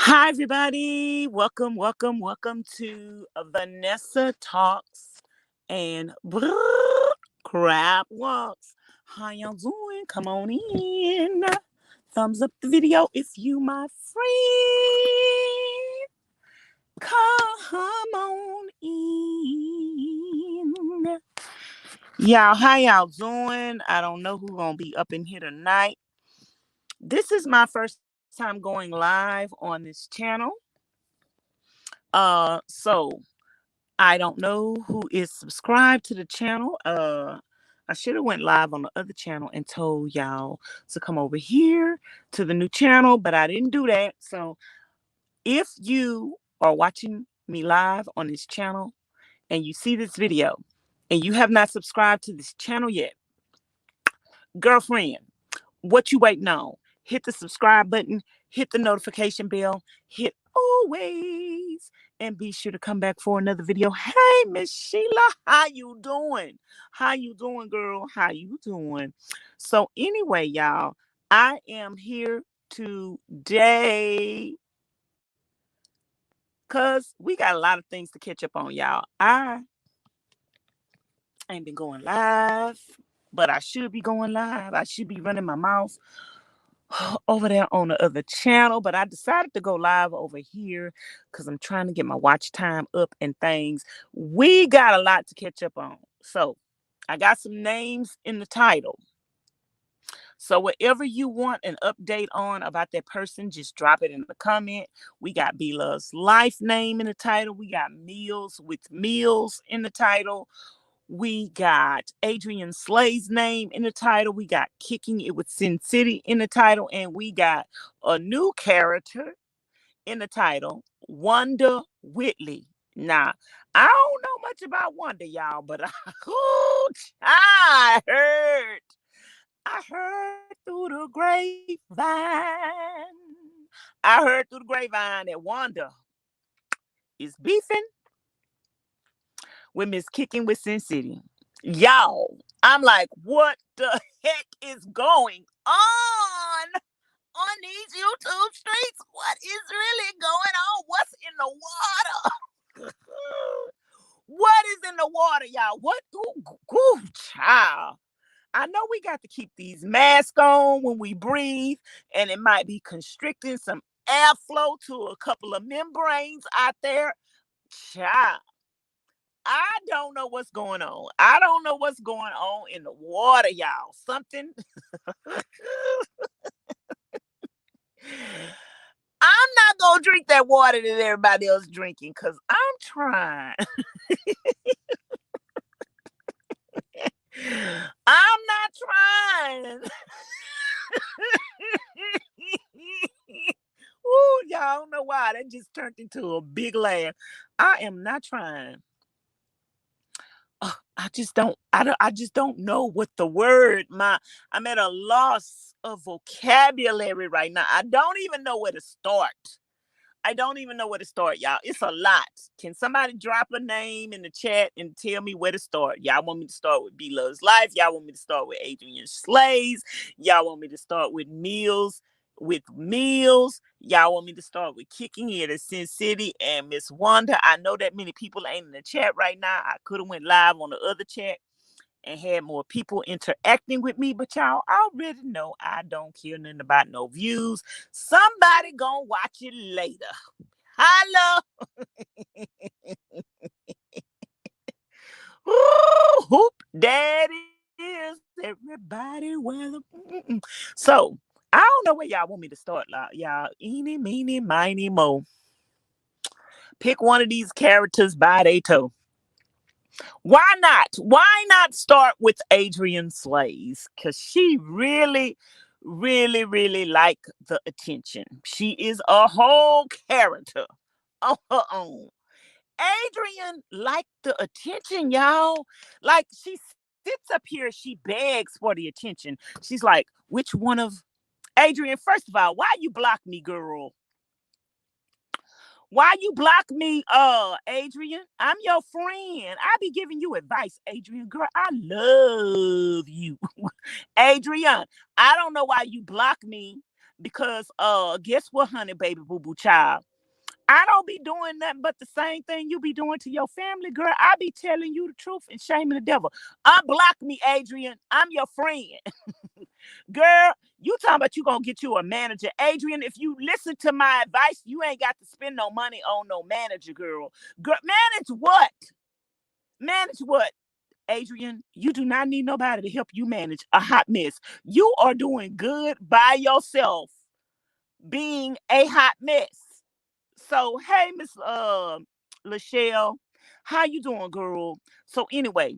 Hi, everybody. Welcome to Vanessa Talks and Crab Walks. How y'all doing? Come on in. Thumbs up the video if you my friend. Come on in. Y'all, how y'all doing? I don't know who gonna be up in here tonight. This is my first time going live on this channel. So I don't know who is subscribed to the channel. I should have went live on the other channel and told y'all to come over here to the new channel, but I didn't do that. So if you are watching me live on this channel and you see this video and you have not subscribed to this channel yet, girlfriend, what you waiting on? Hit the subscribe button, hit the notification bell, hit always, and be sure to come back for another video. Hey, Miss Sheila, how you doing? How you doing, girl? How you doing? So anyway, y'all, I am here today because we got a lot of things to catch up on, y'all. I ain't been going live, but I should be going live. I should be running my mouth over there on the other channel, but I decided to go live over here because I'm trying to get my watch time up and things. We got a lot to catch up on. So I got some names in the title. So whatever you want an update on about that person, just drop it in the comment. We got Bloveslife name in the title. We got Meals with Meals in the title. We got Adrienne Slay's name in the title. We got Kicking It with Sin City in the title. And we got a new character in the title, Wanda Whitley. Now, I don't know much about Wanda, y'all, but I heard through the grapevine. I heard through the grapevine that Wanda is beefing with Miss Kickin with Sin City. Y'all, I'm like, what the heck is going on these YouTube streets? What is really going on? What's in the water? What is in the water, y'all? What? Ooh, child. I know we got to keep these masks on when we breathe, and it might be constricting some airflow to a couple of membranes out there. Child, I don't know what's going on. I don't know what's going on in the water, y'all. Something. I'm not going to drink that water that everybody else drinking because I'm trying. I'm not trying. Ooh, y'all don't know why. That just turned into a big laugh. I am not trying. I just don't know what the word. I'm at a loss of vocabulary right now. I don't even know where to start. I don't even know where to start, y'all. It's a lot. Can somebody drop a name in the chat and tell me where to start? Y'all want me to start with Bloveslife? Y'all want me to start with Adrienne Slays? Y'all want me to start with Meals with Meals? Y'all want me to start with Kicking It at Sin City and Miss Wanda? I know that many people ain't in the chat right now. I could have went live on the other chat and had more people interacting with me, but y'all already know I don't care nothing about no views. Somebody gonna watch it later. Hello. Ooh, hoop, that is everybody. So I don't know where y'all want me to start, y'all. Eeny, meeny, miny, mo. Pick one of these characters by their toe. Why not? Why not start with Adrienne Slays? Because she really, really, really like the attention. She is a whole character on her own. Adrienne liked the attention, y'all. Like, she sits up here, she begs for the attention. She's like, which one of Adrienne, first of all, why you block me, girl? Why you block me, Adrienne? I'm your friend. I be giving you advice, Adrienne. Girl, I love you. Adrienne, I don't know why you block me because guess what, honey, baby, boo boo child. I don't be doing nothing but the same thing you be doing to your family, girl. I be telling you the truth and shaming the devil. Unblock me, Adrienne. I'm your friend. Girl, you talking about you gonna get you a manager. Adrienne, if you listen to my advice, you ain't got to spend no money on no manager, girl. Girl, manage what? Manage what? Adrienne, you do not need nobody to help you manage a hot mess. You are doing good by yourself, being a hot mess. So, hey, Miss Lachelle, how you doing, girl? So, anyway,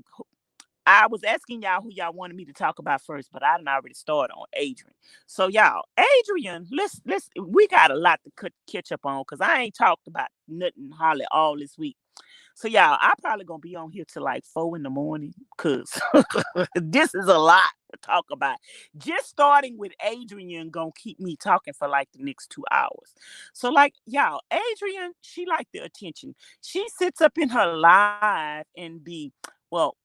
I was asking y'all who y'all wanted me to talk about first, but I done already started on Adrienne. So, y'all, Adrienne, let's we got a lot to catch up on because I ain't talked about nothing hardly all this week. So y'all, I probably gonna be on here till like 4 in the morning because this is a lot to talk about. Just starting with Adrienne gonna keep me talking for like the next 2 hours. So like y'all, Adrienne, she like the attention. She sits up in her live and be, well,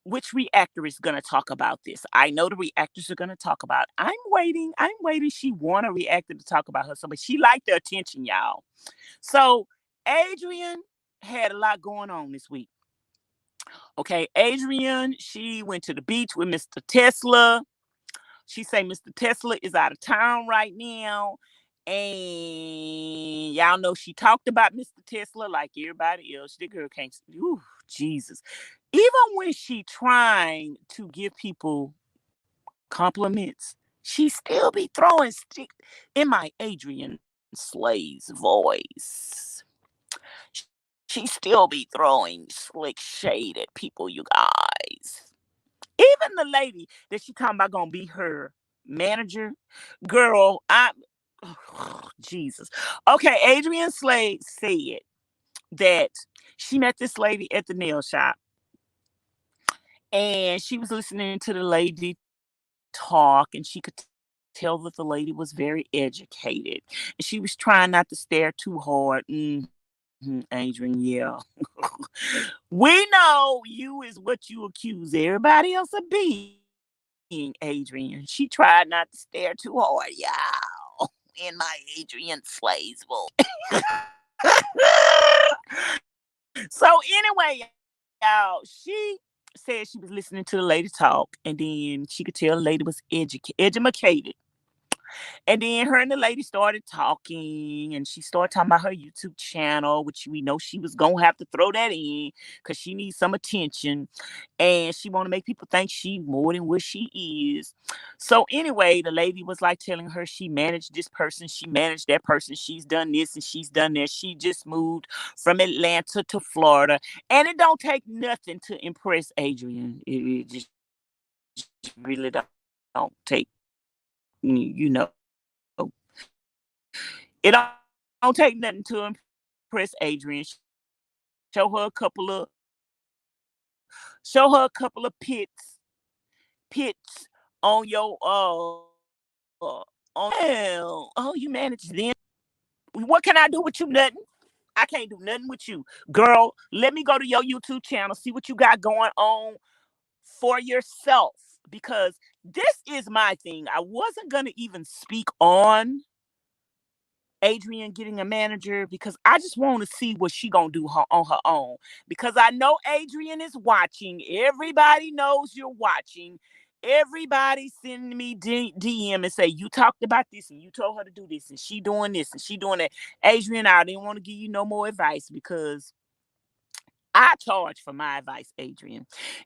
which reactor is gonna talk about this? I know the reactors are gonna talk about. I'm waiting. I'm waiting. She want a reactor to talk about her, so but she like the attention, y'all. So Adrienne had a lot going on this week. Okay, Adrienne, she went to the beach with Mr. Tesla. She say Mr. Tesla is out of town right now. And y'all know she talked about Mr. Tesla like everybody else. The girl can't, ooh, Jesus. Even when she trying to give people compliments, she still be throwing stick in my Adrienne Slay's voice. She still be throwing slick shade at people, you guys. Even the lady that she talking about gonna be her manager, girl, Jesus. Okay, Adrienne Slade said that she met this lady at the nail shop and she was listening to the lady talk and she could tell that the lady was very educated. And she was trying not to stare too hard. Adrienne, yeah. We know you is what you accuse everybody else of being, Adrienne. She tried not to stare too hard, y'all, in my Adrienne Slay's voice. So anyway, y'all, she said she was listening to the lady talk, and then she could tell the lady was educated. And then her and the lady started talking, and she started talking about her YouTube channel, which we know she was gonna have to throw that in because she needs some attention, and she want to make people think she more than what she is. So anyway, the lady was like telling her she managed this person, she managed that person, she's done this and she's done that. She just moved from Atlanta to Florida, and it don't take nothing to impress Adrienne. It just really don't take, you know, it don't take nothing to impress Adrienne. Show her a couple of pits on your on oh, you manage them. What can I do with you? Nothing. I can't do nothing with you. Girl, let me go to your YouTube channel, see what you got going on for yourself. Because this is my thing. I wasn't gonna even speak on Adrienne getting a manager because I just want to see what she gonna do on her own. Because I know Adrienne is watching. Everybody knows you're watching. Everybody sending me DM and say you talked about this and you told her to do this and she doing this and she doing that. Adrienne, I didn't want to give you no more advice because I charge for my advice, Adrienne.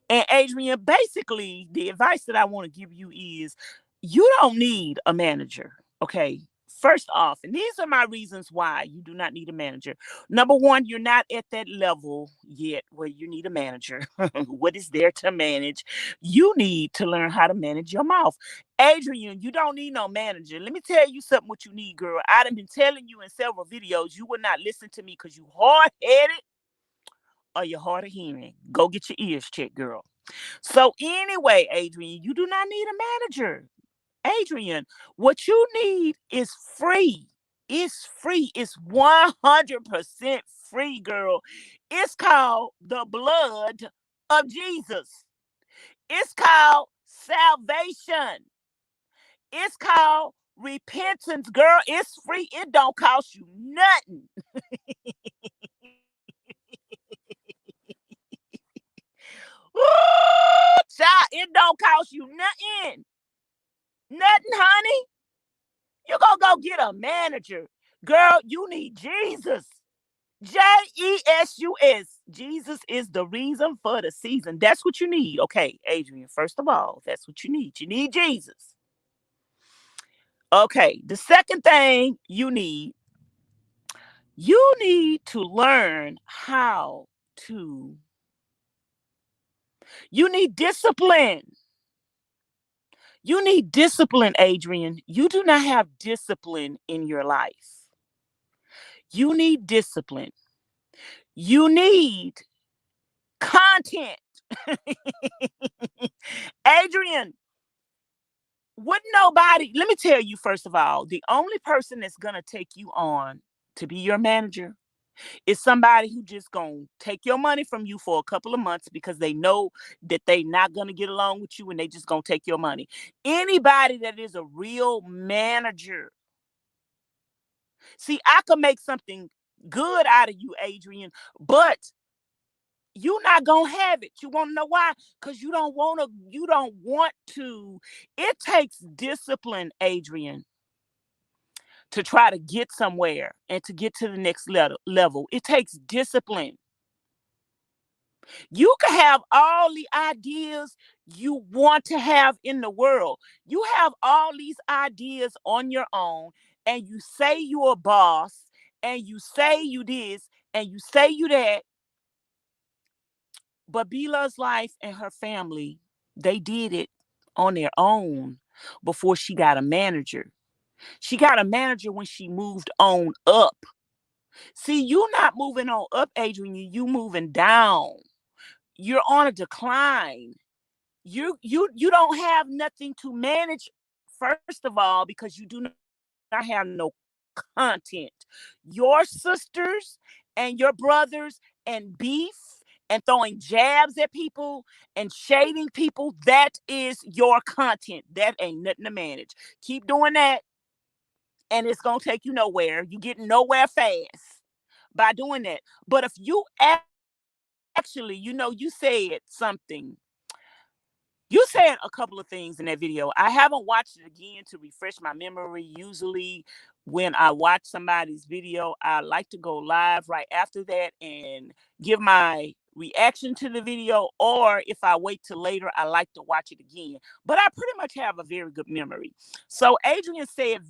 And Adrienne, basically, the advice that I want to give you is you don't need a manager. Okay. First off, and these are my reasons why you do not need a manager. Number one, you're not at that level yet where you need a manager. What is there to manage? You need to learn how to manage your mouth. Adrienne, you don't need no manager. Let me tell you something what you need, girl. I've been telling you in several videos, you would not listen to me because you hard-headed or you're hard of hearing. Go get your ears checked, girl. So anyway, Adrienne, you do not need a manager. Adrienne, what you need is free. It's free. It's 100% free, girl. It's called the blood of Jesus. It's called salvation. It's called Repentance, girl, it's free. It don't cost you nothing. Ooh, child, it don't cost you nothing. Nothing, honey. You gonna go get a manager. Girl, you need Jesus. Jesus. Jesus is the reason for the season. That's what you need. Okay, Adrienne, first of all, that's what you need. You need Jesus. Okay, the second thing you need to learn how to, you need discipline. You need discipline, Adrienne. You do not have discipline in your life. You need discipline. You need content. Adrienne, wouldn't nobody, let me tell you, first of all, the only person that's going to take you on to be your manager is somebody who just going to take your money from you for a couple of months because they know that they not going to get along with you and they just going to take your money. Anybody that is a real manager, see, I could make something good out of you, Adrienne, but you not gonna have it. You want to know why? Because you don't want to. You don't want to. It takes discipline, Adrienne, to try to get somewhere and to get to the next level. It takes discipline. You can have all the ideas you want to have in the world. You have all these ideas on your own, and you say you're a boss, and you say you this, and you say you that. But Bloveslife and her family, they did it on their own before she got a manager. She got a manager when she moved on up. See, you not moving on up, Adrienne. You moving down. You're on a decline. You don't have nothing to manage, first of all, because you do not have no content. Your sisters and your brothers and beef and throwing jabs at people and shading people, that is your content. That ain't nothing to manage. Keep doing that, and it's going to take you nowhere. You're getting nowhere fast by doing that. But if you actually, you said something. You said a couple of things in that video. I haven't watched it again to refresh my memory. Usually, when I watch somebody's video, I like to go live right after that and give my reaction to the video. Or if I wait till later, I like to watch it again. But I pretty much have a very good memory. So Adrienne said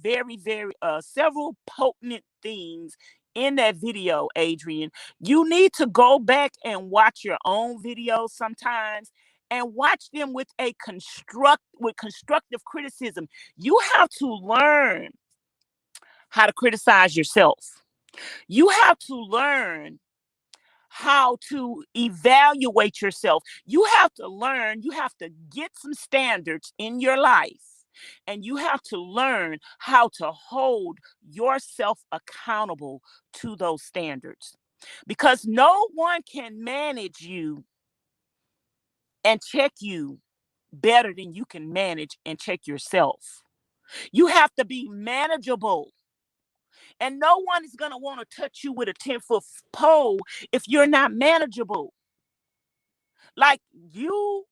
several potent things in that video, Adrienne. You need to go back and watch your own videos sometimes and watch them with constructive criticism. You have to learn how to criticize yourself. You have to learn how to evaluate yourself. You have to get some standards in your life, and you have to learn how to hold yourself accountable to those standards, because no one can manage you and check you better than you can manage and check yourself. You have to be manageable. And no one is going to want to touch you with a 10-foot pole if you're not manageable. Like, you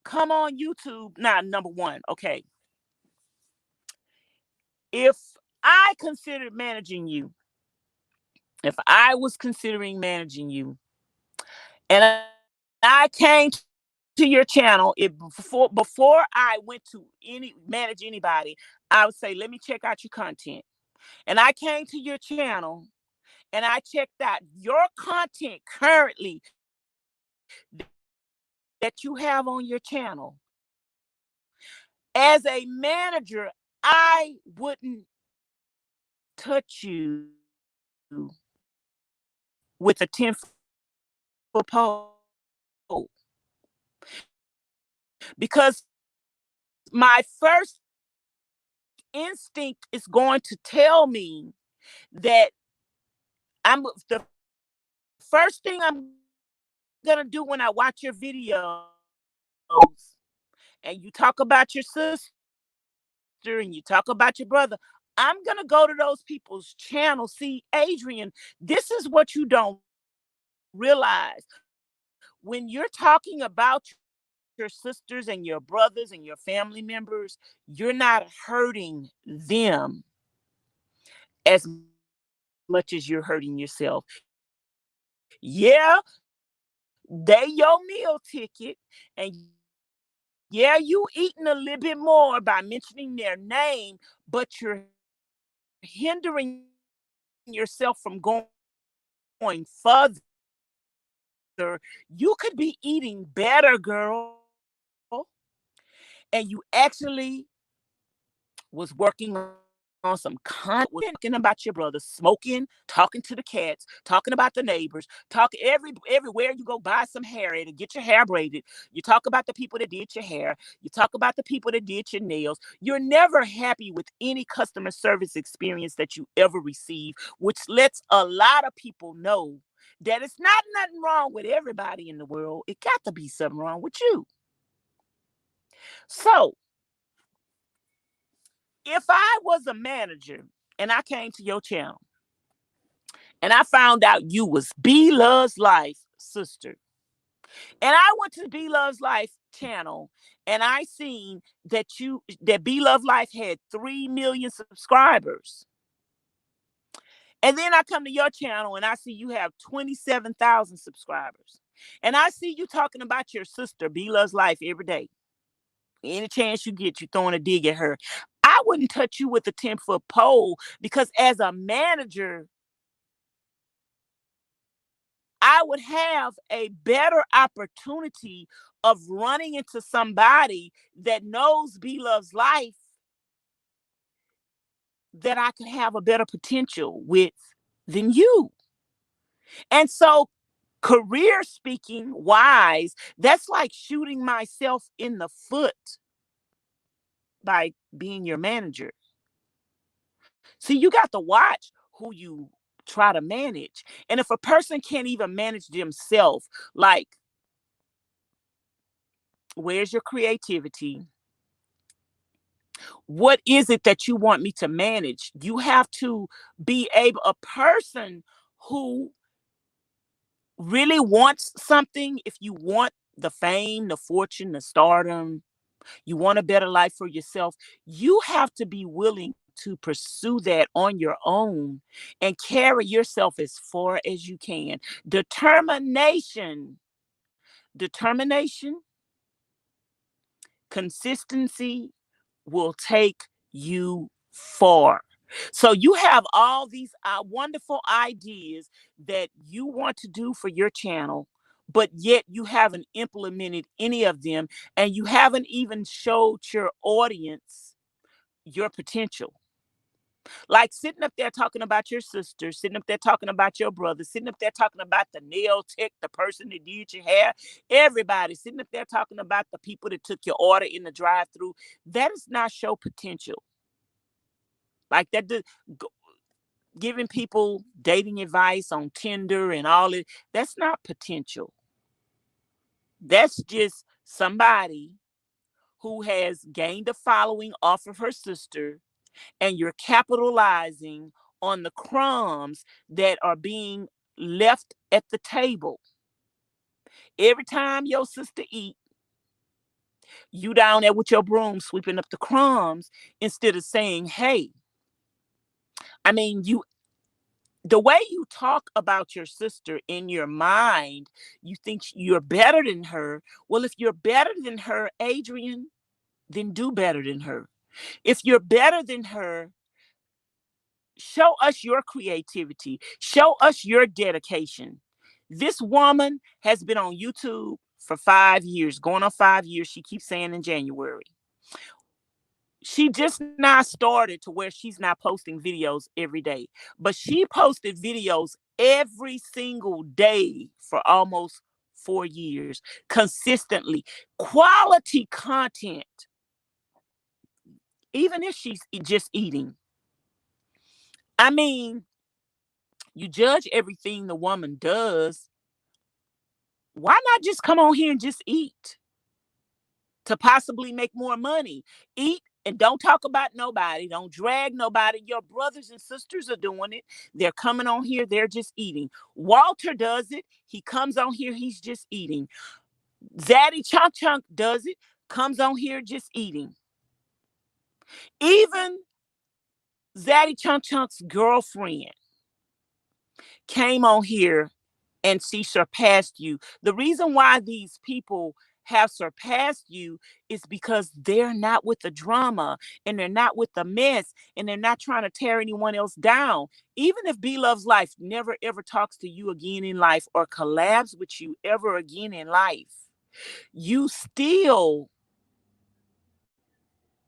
come on YouTube. Now, number one, okay. If I considered managing you, if I was considering managing you, and I came to your channel, before I went to manage anybody, I would say, let me check out your content. And I came to your channel and I checked out your content currently that you have on your channel. As a manager, I wouldn't touch you with a 10-foot pole, because my first instinct is going to tell me that the first thing I'm gonna do when I watch your videos and you talk about your sisters sister and you talk about your brother, I'm going to go to those people's channels. See, Adrienne, this is what you don't realize. When you're talking about your sisters and your brothers and your family members, you're not hurting them as much as you're hurting yourself. Yeah, they your meal ticket, and yeah, you eating a little bit more by mentioning their name, but you're hindering yourself from going further. You could be eating better, girl, and you actually was working on some content, talking about your brother, smoking, talking to the cats, talking about the neighbors, talking everywhere you go, buy some hair to get your hair braided. You talk about the people that did your hair. You talk about the people that did your nails. You're never happy with any customer service experience that you ever receive, which lets a lot of people know that it's not nothing wrong with everybody in the world. It got to be something wrong with you. So if I was a manager and I came to your channel and I found out you was Bloveslife sister, and I went to Bloveslife channel and I seen that Bloveslife had 3 million subscribers, and then I come to your channel and I see you have 27,000 subscribers, and I see you talking about your sister Bloveslife every day. Any chance you get, you throwing a dig at her. I wouldn't touch you with a 10-foot pole, because as a manager, I would have a better opportunity of running into somebody that knows Bloveslife, that I could have a better potential with than you. And so, career speaking wise, that's like shooting myself in the foot by being your manager. See, you got to watch who you try to manage. And if a person can't even manage themselves, like, where's your creativity? What is it that you want me to manage? You have to be a person who really wants something. If you want the fame, the fortune, the stardom, you want a better life for yourself, you have to be willing to pursue that on your own and carry yourself as far as you can. Determination, consistency will take you far. So you have all these wonderful ideas that you want to do for your channel, but yet you haven't implemented any of them, and you haven't even showed your audience your potential. Like sitting up there talking about your sister, sitting up there talking about your brother, sitting up there talking about the nail tech, the person that did your hair, everybody sitting up there talking about the people that took your order in the drive-through. That is not show potential. Like that, giving people dating advice on Tinder and all it, that's not potential. That's just somebody who has gained a following off of her sister, and you're capitalizing on the crumbs that are being left at the table. Every time your sister eat, you down there with your broom sweeping up the crumbs, instead of saying, hey, I mean, the way you talk about your sister in your mind, you think you're better than her. Well, if you're better than her, Adrienne, then do better than her. If you're better than her, show us your creativity. Show us your dedication. This woman has been on YouTube for 5 years, going on 5 years. She keeps saying in January. She just now started to where she's not posting videos every day, but she posted videos every single day for almost 4 years, consistently. Quality content, even if she's just eating. I mean, you judge everything the woman does. Why not just come on here and just eat to possibly make more money? Eat And don't talk about nobody. Don't drag nobody. Your brothers and sisters are doing it. They're coming on here. They're just eating. Walter does it. He comes on here. He's just eating. Zaddy Chunk Chunk does it. Comes on here just eating. Even Zaddy Chunk Chunk's girlfriend came on here and she surpassed you. The reason why these people have surpassed you is because they're not with the drama and they're not with the mess and they're not trying to tear anyone else down. Even if Bloveslife never ever talks to you again in life or collabs with you ever again in life, you still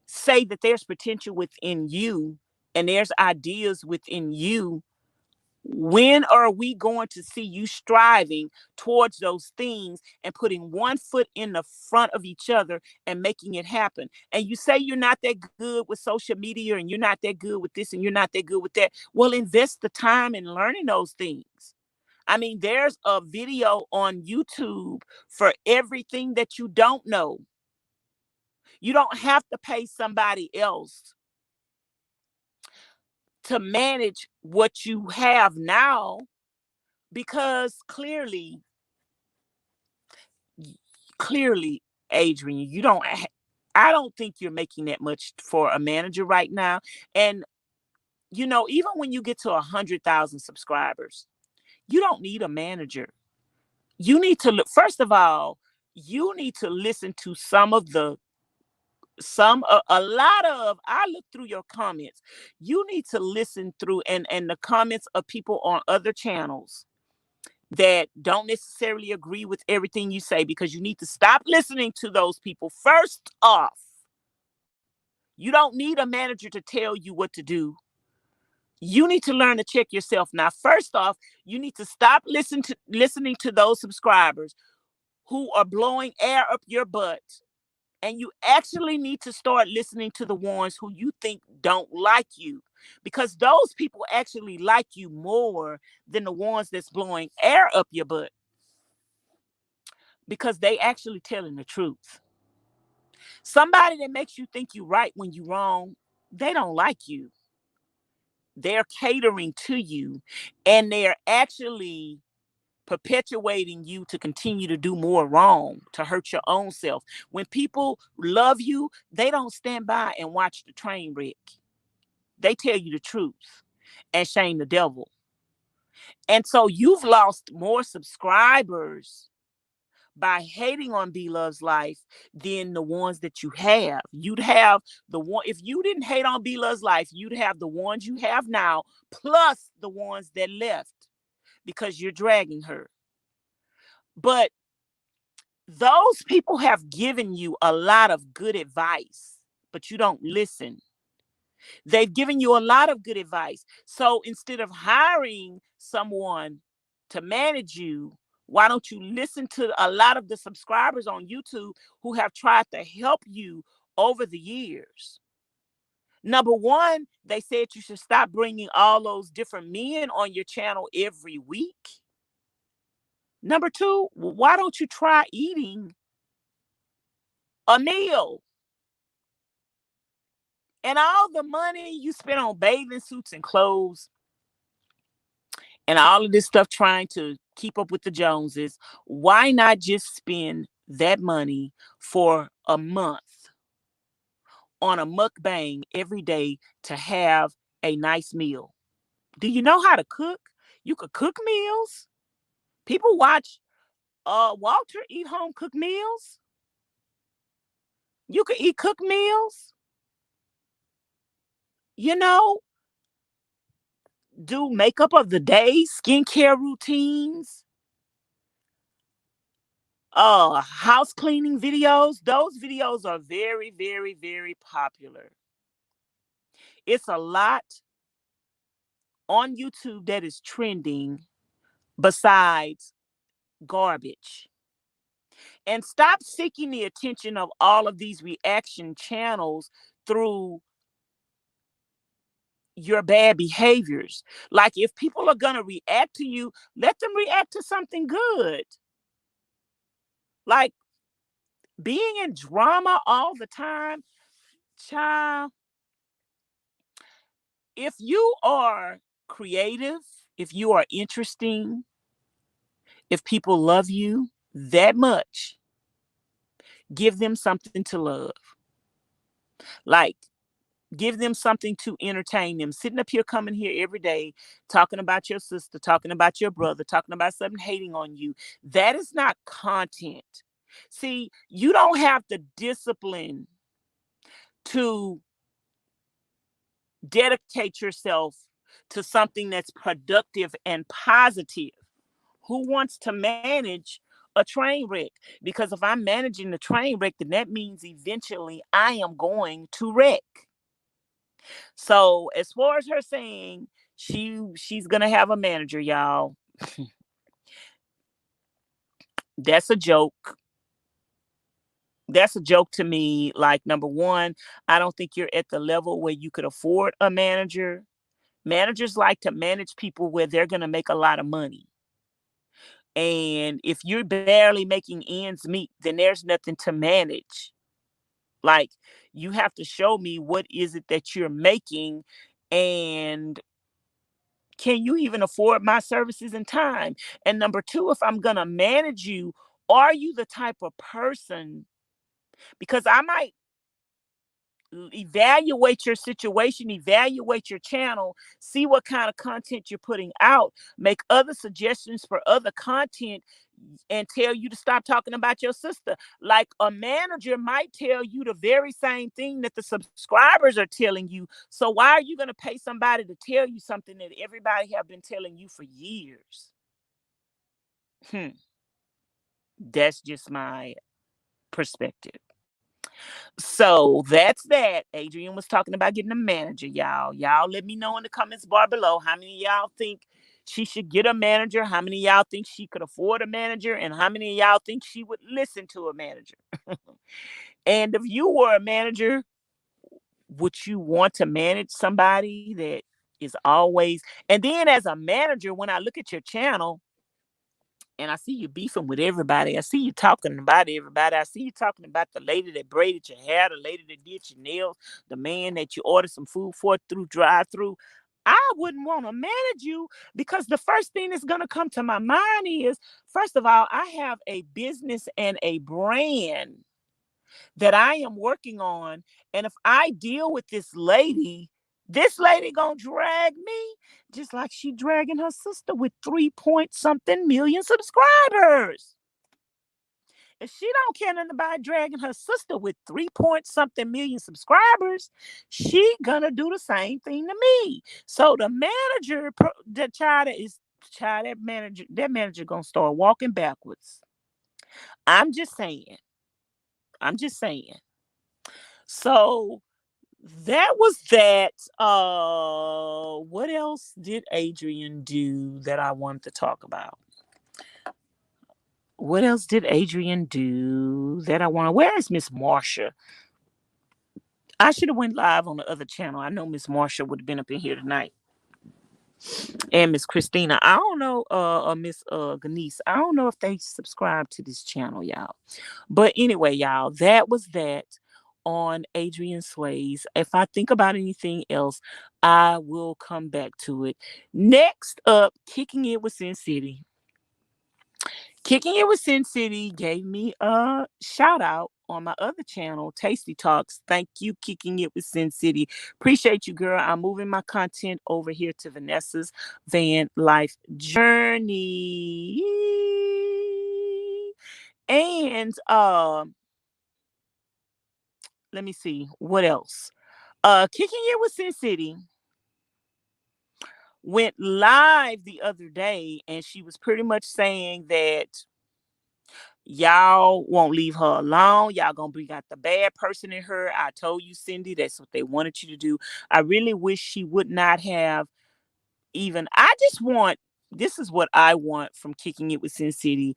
say that there's potential within you and there's ideas within you. When are we going to see you striving towards those things and putting one foot in the front of each other and making it happen? And you say you're not that good with social media and you're not that good with this and you're not that good with that. Well, invest the time in learning those things. I mean, there's a video on YouTube for everything that you don't know. You don't have to pay somebody else to manage what you have now, because clearly, Adrienne, I don't think you're making that much for a manager right now. And even when you get to 100,000 subscribers, you don't need a manager. You need to look. First of all, you need to listen to a lot of. I look through your comments. You need to listen through and the comments of people on other channels that don't necessarily agree with everything you say, because you need to stop listening to those people. First off, you don't need a manager to tell you what to do. You need to learn to check yourself. Now, first off, you need to stop listening to those subscribers who are blowing air up your butt. And you actually need to start listening to the ones who you think don't like you, because those people actually like you more than the ones that's blowing air up your butt, because they actually telling the truth. Somebody that makes you think you right when you wrong, they don't like you. They're catering to you, and they're actually perpetuating you to continue to do more wrong, to hurt your own self. When people love you, they don't stand by and watch the train wreck. They tell you the truth and shame the devil. And so you've lost more subscribers by hating on Bloveslife than the ones that you have. You'd have the one, if you didn't hate on Bloveslife, you'd have the ones you have now, plus the ones that left, because you're dragging her. But those people have given you a lot of good advice, but you don't listen. They've given you a lot of good advice. So instead of hiring someone to manage you, why don't you listen to a lot of the subscribers on YouTube who have tried to help you over the years? Number one, they said you should stop bringing all those different men on your channel every week. Number two, why don't you try eating a meal? And all the money you spend on bathing suits and clothes and all of this stuff trying to keep up with the Joneses, why not just spend that money for a month on a mukbang every day to have a nice meal? Do you know how to cook? You could cook meals. People watch Walter eat home cooked meals. You could eat cooked meals. You know, do makeup of the day, skincare routines, house cleaning videos. Those videos are very, very, very popular. It's a lot on YouTube that is trending besides garbage. And stop seeking the attention of all of these reaction channels through your bad behaviors. Like, if people are going to react to you, let them react to something good. Like, being in drama all the time, Child, if you are creative, if you are interesting, if people love you that much, give them something to love. Like, give them something to entertain them. Sitting up here, coming here every day, talking about your sister, talking about your brother, talking about something, hating on you. That is not content. See, you don't have the discipline to dedicate yourself to something that's productive and positive. Who wants to manage a train wreck? Because if I'm managing the train wreck, then that means eventually I am going to wreck. So as far as her saying she's gonna have a manager, y'all, that's a joke. That's a joke to me. Like, number one, I don't think you're at the level where you could afford a manager. Managers like to manage people where they're gonna make a lot of money. And if you're barely making ends meet, then there's nothing to manage. Like, you have to show me what is it that you're making, and can you even afford my services and time? And number two, if I'm going to manage you, are you the type of person? Because I might evaluate your situation, evaluate your channel, see what kind of content you're putting out, make other suggestions for other content, and tell you to stop talking about your sister. Like, a manager might tell you the very same thing that the subscribers are telling you. So why are you going to pay somebody to tell you something that everybody have been telling you for years? That's just my perspective. So that's that. Adrienne was talking about getting a manager, y'all. Y'all let me know in the comments bar below how many of y'all think she should get a manager, how many of y'all think she could afford a manager, and how many of y'all think she would listen to a manager. And if you were a manager, would you want to manage somebody that is always, and then as a manager, when I look at your channel, and I see you beefing with everybody. I see you talking about everybody. I see you talking about the lady that braided your hair, the lady that did your nails, the man that you ordered some food for through drive-through. I wouldn't want to manage you, because the first thing that's going to come to my mind is, first of all, I have a business and a brand that I am working on. And if I deal with this lady gonna drag me just like she dragging her sister with 3 point something million subscribers. If she don't care nothing about dragging her sister with 3 point something million subscribers, she gonna do the same thing to me. So the manager, that manager gonna start walking backwards. I'm just saying. I'm just saying. So that was that. What else did Adrienne do that I wanted to talk about? What else did Adrienne do that I want to? Where is Miss Marsha? I should have went live on the other channel. I know Miss Marsha would have been up in here tonight, and Miss Christina. I don't know, Miss Ganise. I don't know if they subscribe to this channel, y'all. But anyway, y'all, that was that on Adrienne Sways. If I think about anything else, I will come back to it. Next up, Kicking It with Sin City. Kicking It with Sin City gave me a shout out on my other channel, Tasty Talks. Thank you, Kicking It with Sin City. Appreciate you, girl. I'm moving my content over here to Vanessa's Van Life Journey. And let me see what else. Kicking It with Sin City went live the other day, and she was pretty much saying that y'all won't leave her alone. Y'all gonna bring out the bad person in her. I told you, Cindy, that's what they wanted you to do. I really wish she would not have even. I just want. This is what I want from Kicking It with Sin City.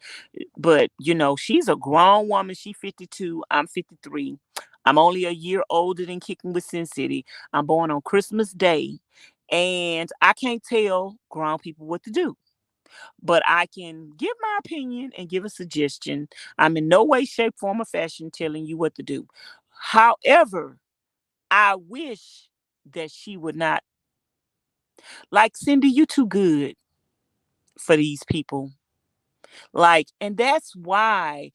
But she's a grown woman. She's 52. I'm 53. I'm only a year older than Kicking with Sin City. I'm born on Christmas Day, and I can't tell grown people what to do. But I can give my opinion and give a suggestion. I'm in no way, shape, form, or fashion telling you what to do. However, I wish that she would not. Like, Cindy, you too good for these people. Like, and that's why,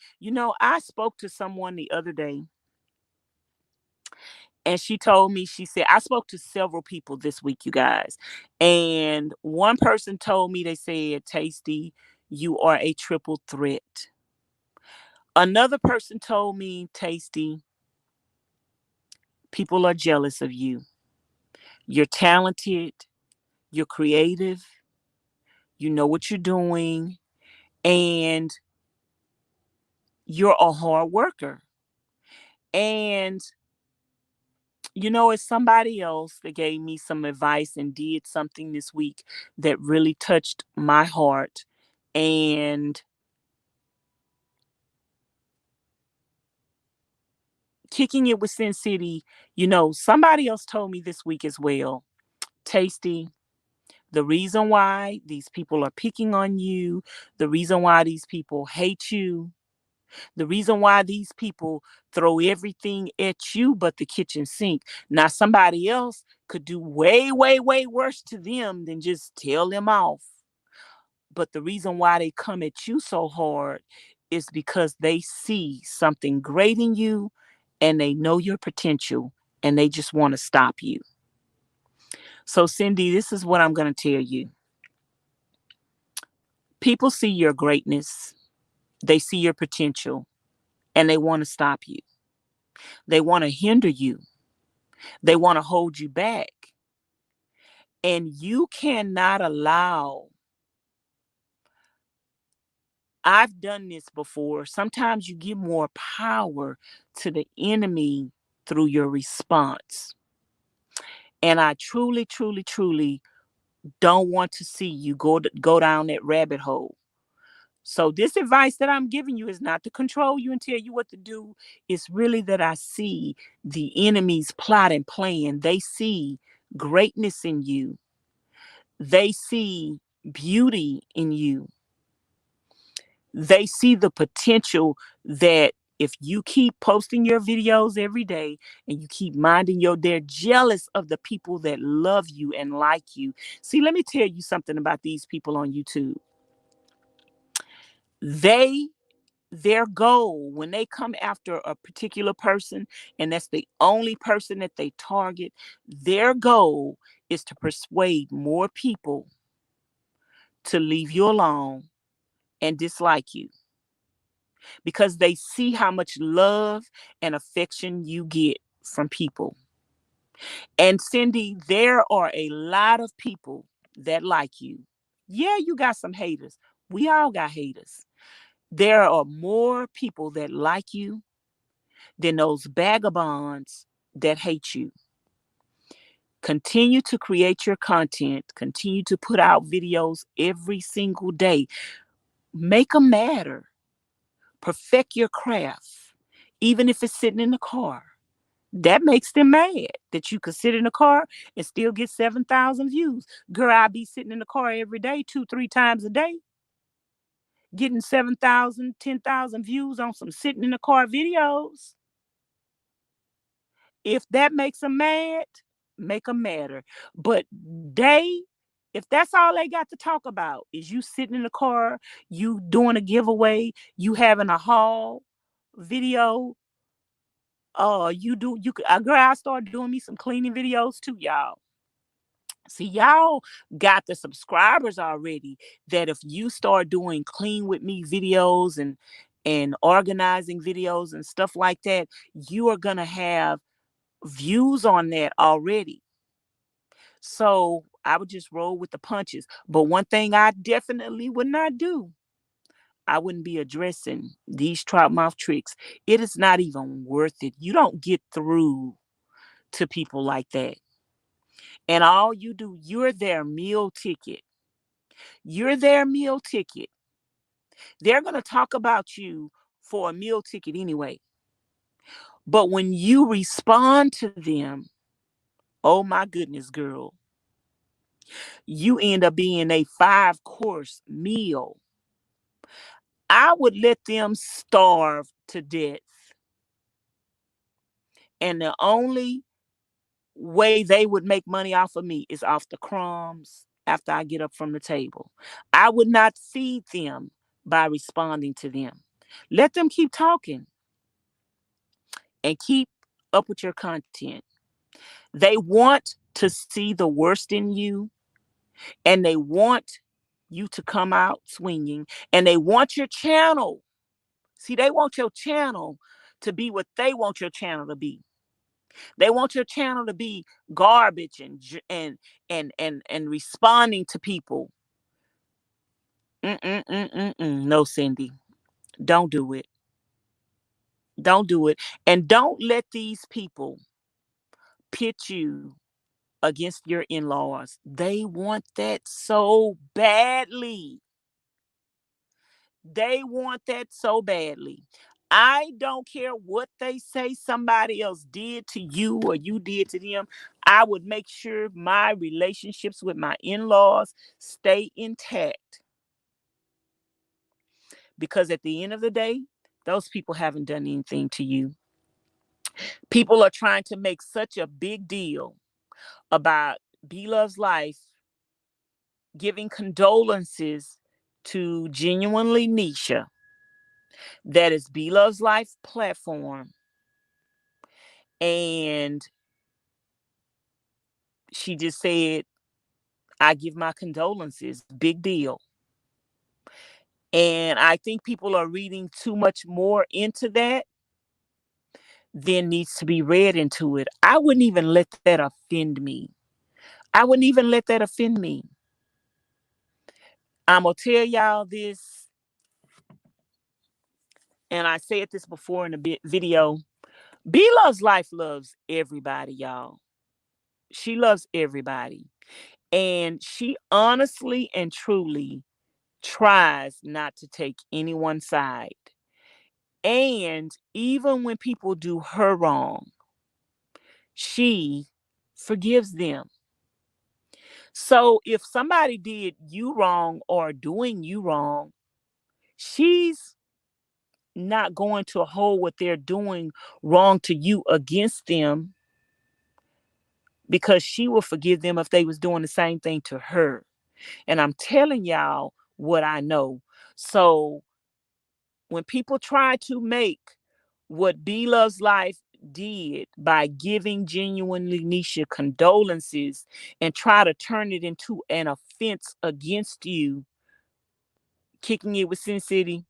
I spoke to someone the other day, and she told me, she said, I spoke to several people this week, you guys. And one person told me, they said, Tasty, you are a triple threat. Another person told me, Tasty, people are jealous of you. You're talented, you're creative, you know what you're doing, and you're a hard worker. And it's somebody else that gave me some advice and did something this week that really touched my heart. And kicking it with Sin City, somebody else told me this week as well, Tasty, the reason why these people are picking on you, the reason why these people hate you, the reason why these people throw everything at you but the kitchen sink. Now, somebody else could do way, way, way worse to them than just tell them off. But the reason why they come at you so hard is because they see something great in you and they know your potential and they just want to stop you. So, Cindy, this is what I'm going to tell you. People see your greatness, they see your potential, and they want to stop you. They want to hinder you. They want to hold you back. And you cannot allow. I've done this before. Sometimes you give more power to the enemy through your response. And I truly, truly, truly don't want to see you go down that rabbit hole. So this advice that I'm giving you is not to control you and tell you what to do. It's really that I see the enemy's plot and plan. They see greatness in you. They see beauty in you. They see the potential that if you keep posting your videos every day and you keep minding they're jealous of the people that love you and like you. See, let me tell you something about these people on YouTube. Their goal when they come after a particular person, and that's the only person that they target, their goal is to persuade more people to leave you alone and dislike you because they see how much love and affection you get from people. And Cindy, there are a lot of people that like you. Yeah, you got some haters. We all got haters. There are more people that like you than those vagabonds that hate you. Continue to create your content. Continue to put out videos every single day. Make them matter. Perfect your craft, even if it's sitting in the car. That makes them mad that you could sit in the car and still get 7,000 views. Girl, I be sitting in the car every day, 2-3 times a day, getting 7,000, 10,000 views on some sitting in the car videos. If that makes them mad, make them madder. But if that's all they got to talk about is you sitting in the car, you doing a giveaway, you having a haul video, girl, I started doing me some cleaning videos too, y'all. See, y'all got the subscribers already that if you start doing clean with me videos and organizing videos and stuff like that, you are gonna have views on that already. So I would just roll with the punches. But one thing I definitely would not do, I wouldn't be addressing these trout mouth tricks. It is not even worth it. You don't get through to people like that. And all you do, you're their meal ticket. You're their meal ticket. They're going to talk about you for a meal ticket anyway. But when you respond to them, oh my goodness, girl, you end up being a 5-course meal. I would let them starve to death. And the only way they would make money off of me is off the crumbs after I get up from the table. I would not feed them by responding to them. Let them keep talking and keep up with your content. They want to see the worst in you, and they want you to come out swinging, and they want your channel. See, they want your channel to be what they want your channel to be. They want your channel to be garbage and responding to people. No, Cindy, don't do it. Don't do it, and don't let these people pit you against your in-laws. They want that so badly. They want that so badly. I don't care what they say somebody else did to you or you did to them. I would make sure my relationships with my in-laws stay intact, because at the end of the day, those people haven't done anything to you. People are trying to make such a big deal about Bloveslife giving condolences to genuinely Nisha. That is Bloveslife platform. And she just said, I give my condolences. Big deal. And I think people are reading too much more into that than needs to be read into it. I wouldn't even let that offend me. I wouldn't even let that offend me. I'm going to tell y'all this, and I said this before in a video. Bloveslife loves everybody, y'all. She loves everybody. And she honestly and truly tries not to take anyone's side. And even when people do her wrong, she forgives them. So if somebody did you wrong or doing you wrong, she's not going to hold what they're doing wrong to you against them, because she will forgive them if they was doing the same thing to her. And I'm telling y'all what I know. So when people try to make what Bloveslife did by giving genuinely Nisha condolences and try to turn it into an offense against you, Kicking It with Cyncity,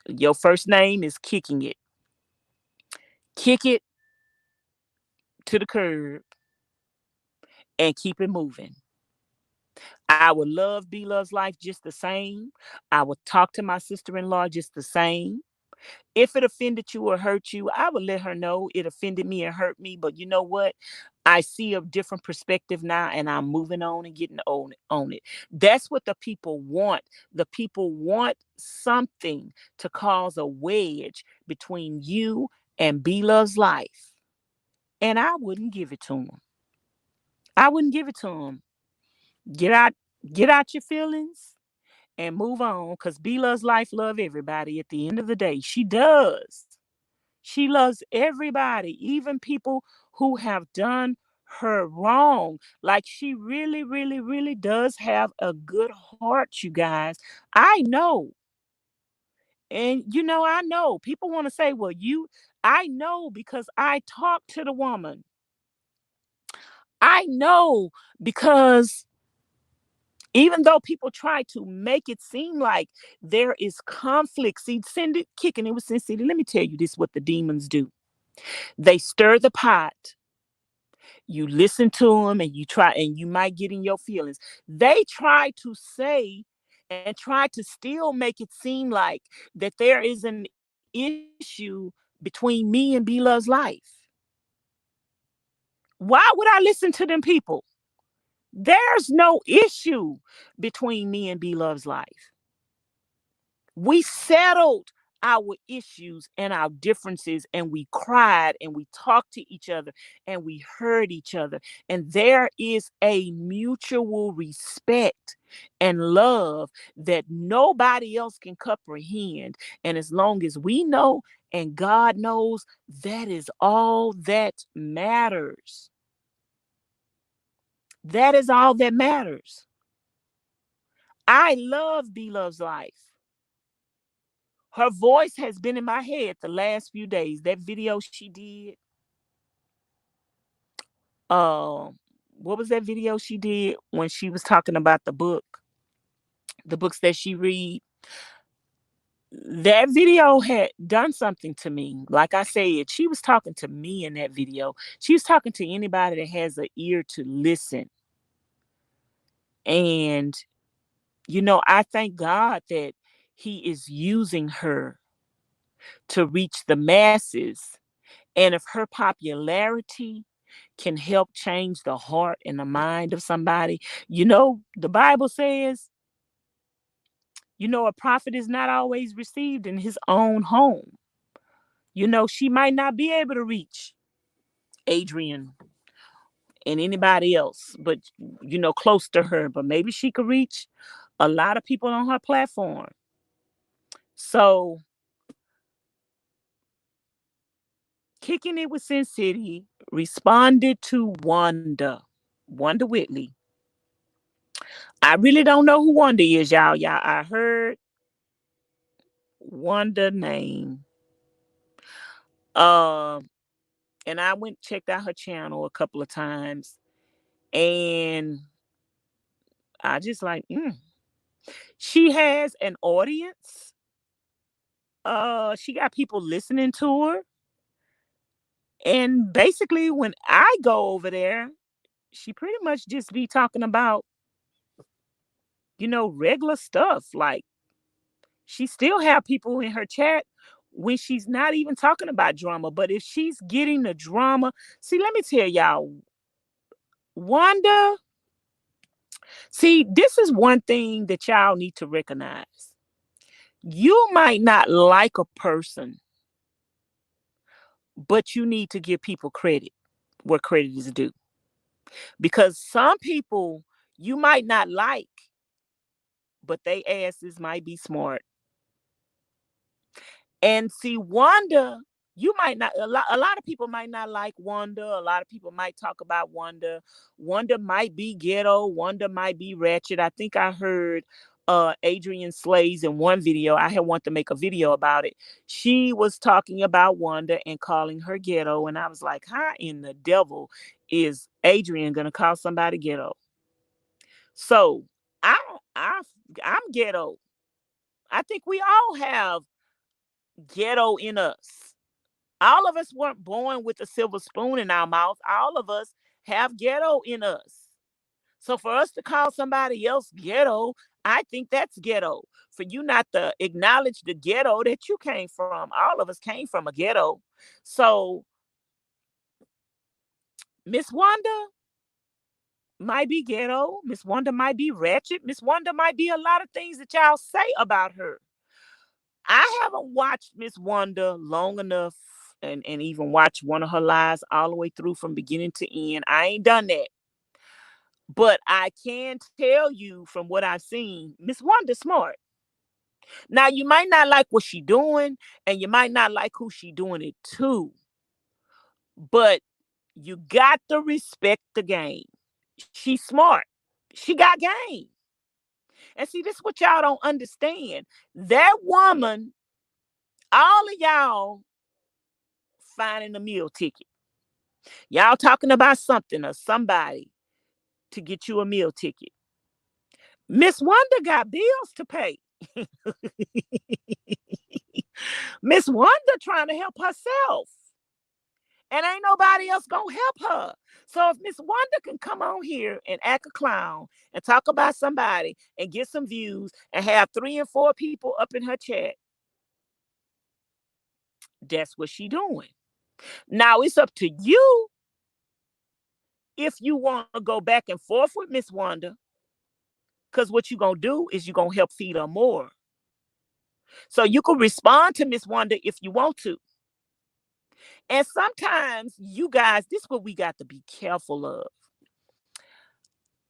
your first name is Kicking It. Kick it to the curb and keep it moving. I would love Bloveslife just the same. I would talk to my sister-in-law just the same. If it offended you or hurt you, I would let her know it offended me and hurt me. But you know what? I see a different perspective now, and I'm moving on and getting on it. That's what the people want. The people want something to cause a wedge between you and Bloveslife. And I wouldn't give it to them. I wouldn't give it to them. Get out, get out your feelings and move on, because Bloveslife love everybody at the end of the day. She does. She loves everybody, even people who have done her wrong. Like, she really, really, really does have a good heart, you guys. I know. And, I know. People want to say, well, I know because I talked to the woman. I know because even though people try to make it seem like there is conflict, see, send it kicking it with Sin City. Let me tell you this: what the demons do. They stir the pot. You listen to them and you try, and you might get in your feelings. They try to say and try to still make it seem like that there is an issue between me and Bloveslife. Why would I listen to them people? There's no issue between me and Bloveslife. We settled our issues and our differences, and we cried and we talked to each other and we heard each other. And there is a mutual respect and love that nobody else can comprehend. And as long as we know and God knows, that is all that matters. That is all that matters. I love B Love's Life. Her voice has been in my head the last few days. That video she did, uh, what was that video she did when she was talking about the books that she read? That video had done something to me. Like I said, she was talking to me in that video. She was talking to anybody that has an ear to listen. And, I thank God that He is using her to reach the masses. And if her popularity can help change the heart and the mind of somebody, the Bible says, a prophet is not always received in his own home. She might not be able to reach Adrienne and anybody else, but, close to her, but maybe she could reach a lot of people on her platform. So, Kicking It with Sin City responded to Wanda Whitley. I really don't know who Wanda is, y'all. I heard Wanda name. Um, and I went checked out her channel a couple of times, and I just like, she has an audience. She got people listening to her, and basically, when I go over there, she pretty much just be talking about, regular stuff. Like, she still have people in her chat when she's not even talking about drama. But if she's getting the drama, see, let me tell y'all, Wanda, see, this is one thing that y'all need to recognize. You might not like a person, but you need to give people credit where credit is due. Because some people you might not like, but they asses might be smart. And see, Wanda, you might not, a lot of people might not like Wanda. A lot of people might talk about Wanda. Wanda might be ghetto. Wanda might be ratchet. I think I heard Adrienne Slays in one video. I had wanted to make a video about it. She was talking about Wanda and calling her ghetto. And I was like, how in the devil is Adrienne gonna call somebody ghetto? So I, I, I'm ghetto. I think we all have ghetto in us. All of us weren't born with a silver spoon in our mouth. All of us have ghetto in us. So for us to call somebody else ghetto, I think that's ghetto. For you not to acknowledge the ghetto that you came from. All of us came from a ghetto. So Miss Wanda might be ghetto. Miss Wanda might be ratchet. Miss Wanda might be a lot of things that y'all say about her. I haven't watched Miss Wanda long enough and even watched one of her lives all the way through from beginning to end. I ain't done that. But I can tell you from what I've seen, Miss Wanda's smart. Now you might not like what she doing, and you might not like who she doing it to, but you got to respect the game. She's smart. She got game. And see, this is what y'all don't understand. That woman, all of y'all finding a meal ticket. Y'all talking about something or somebody to get you a meal ticket. Miss Wanda got bills to pay. Miss Wanda trying to help herself. And ain't nobody else gonna help her. So if Miss Wanda can come on here and act a clown and talk about somebody and get some views and have 3 and 4 people up in her chat, that's what she doing. Now it's up to you if you want to go back and forth with Miss Wanda, because what you gonna do is you gonna help feed her more. So you can respond to Miss Wanda if you want to. And sometimes you guys, this is what we got to be careful of.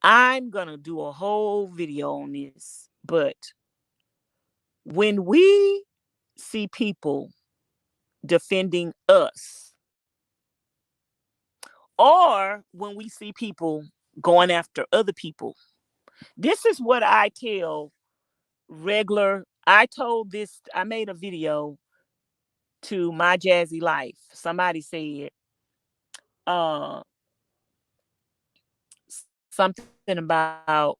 I'm gonna do a whole video on this, but when we see people defending us, or when we see people going after other people. This is what I tell regular. I made a video to My Jazzy Life. Somebody said uh something about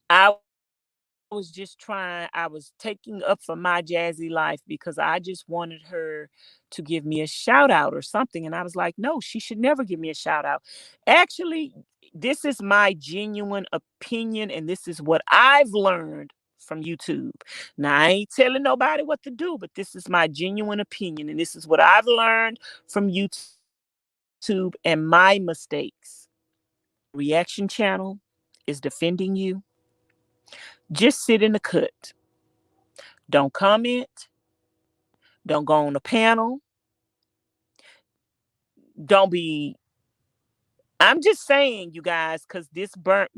I I was taking up for My Jazzy Life because I just wanted her to give me a shout out or something. And I was like, no, she should never give me a shout out. Actually, this is my genuine opinion, and this is what I've learned from YouTube. Now, I ain't telling nobody what to do, but this is my genuine opinion, and this is what I've learned from YouTube and my mistakes. Reaction channel is defending you. Just sit in the cut. Don't comment. Don't go on the panel. Don't be. I'm just saying, you guys, because this bit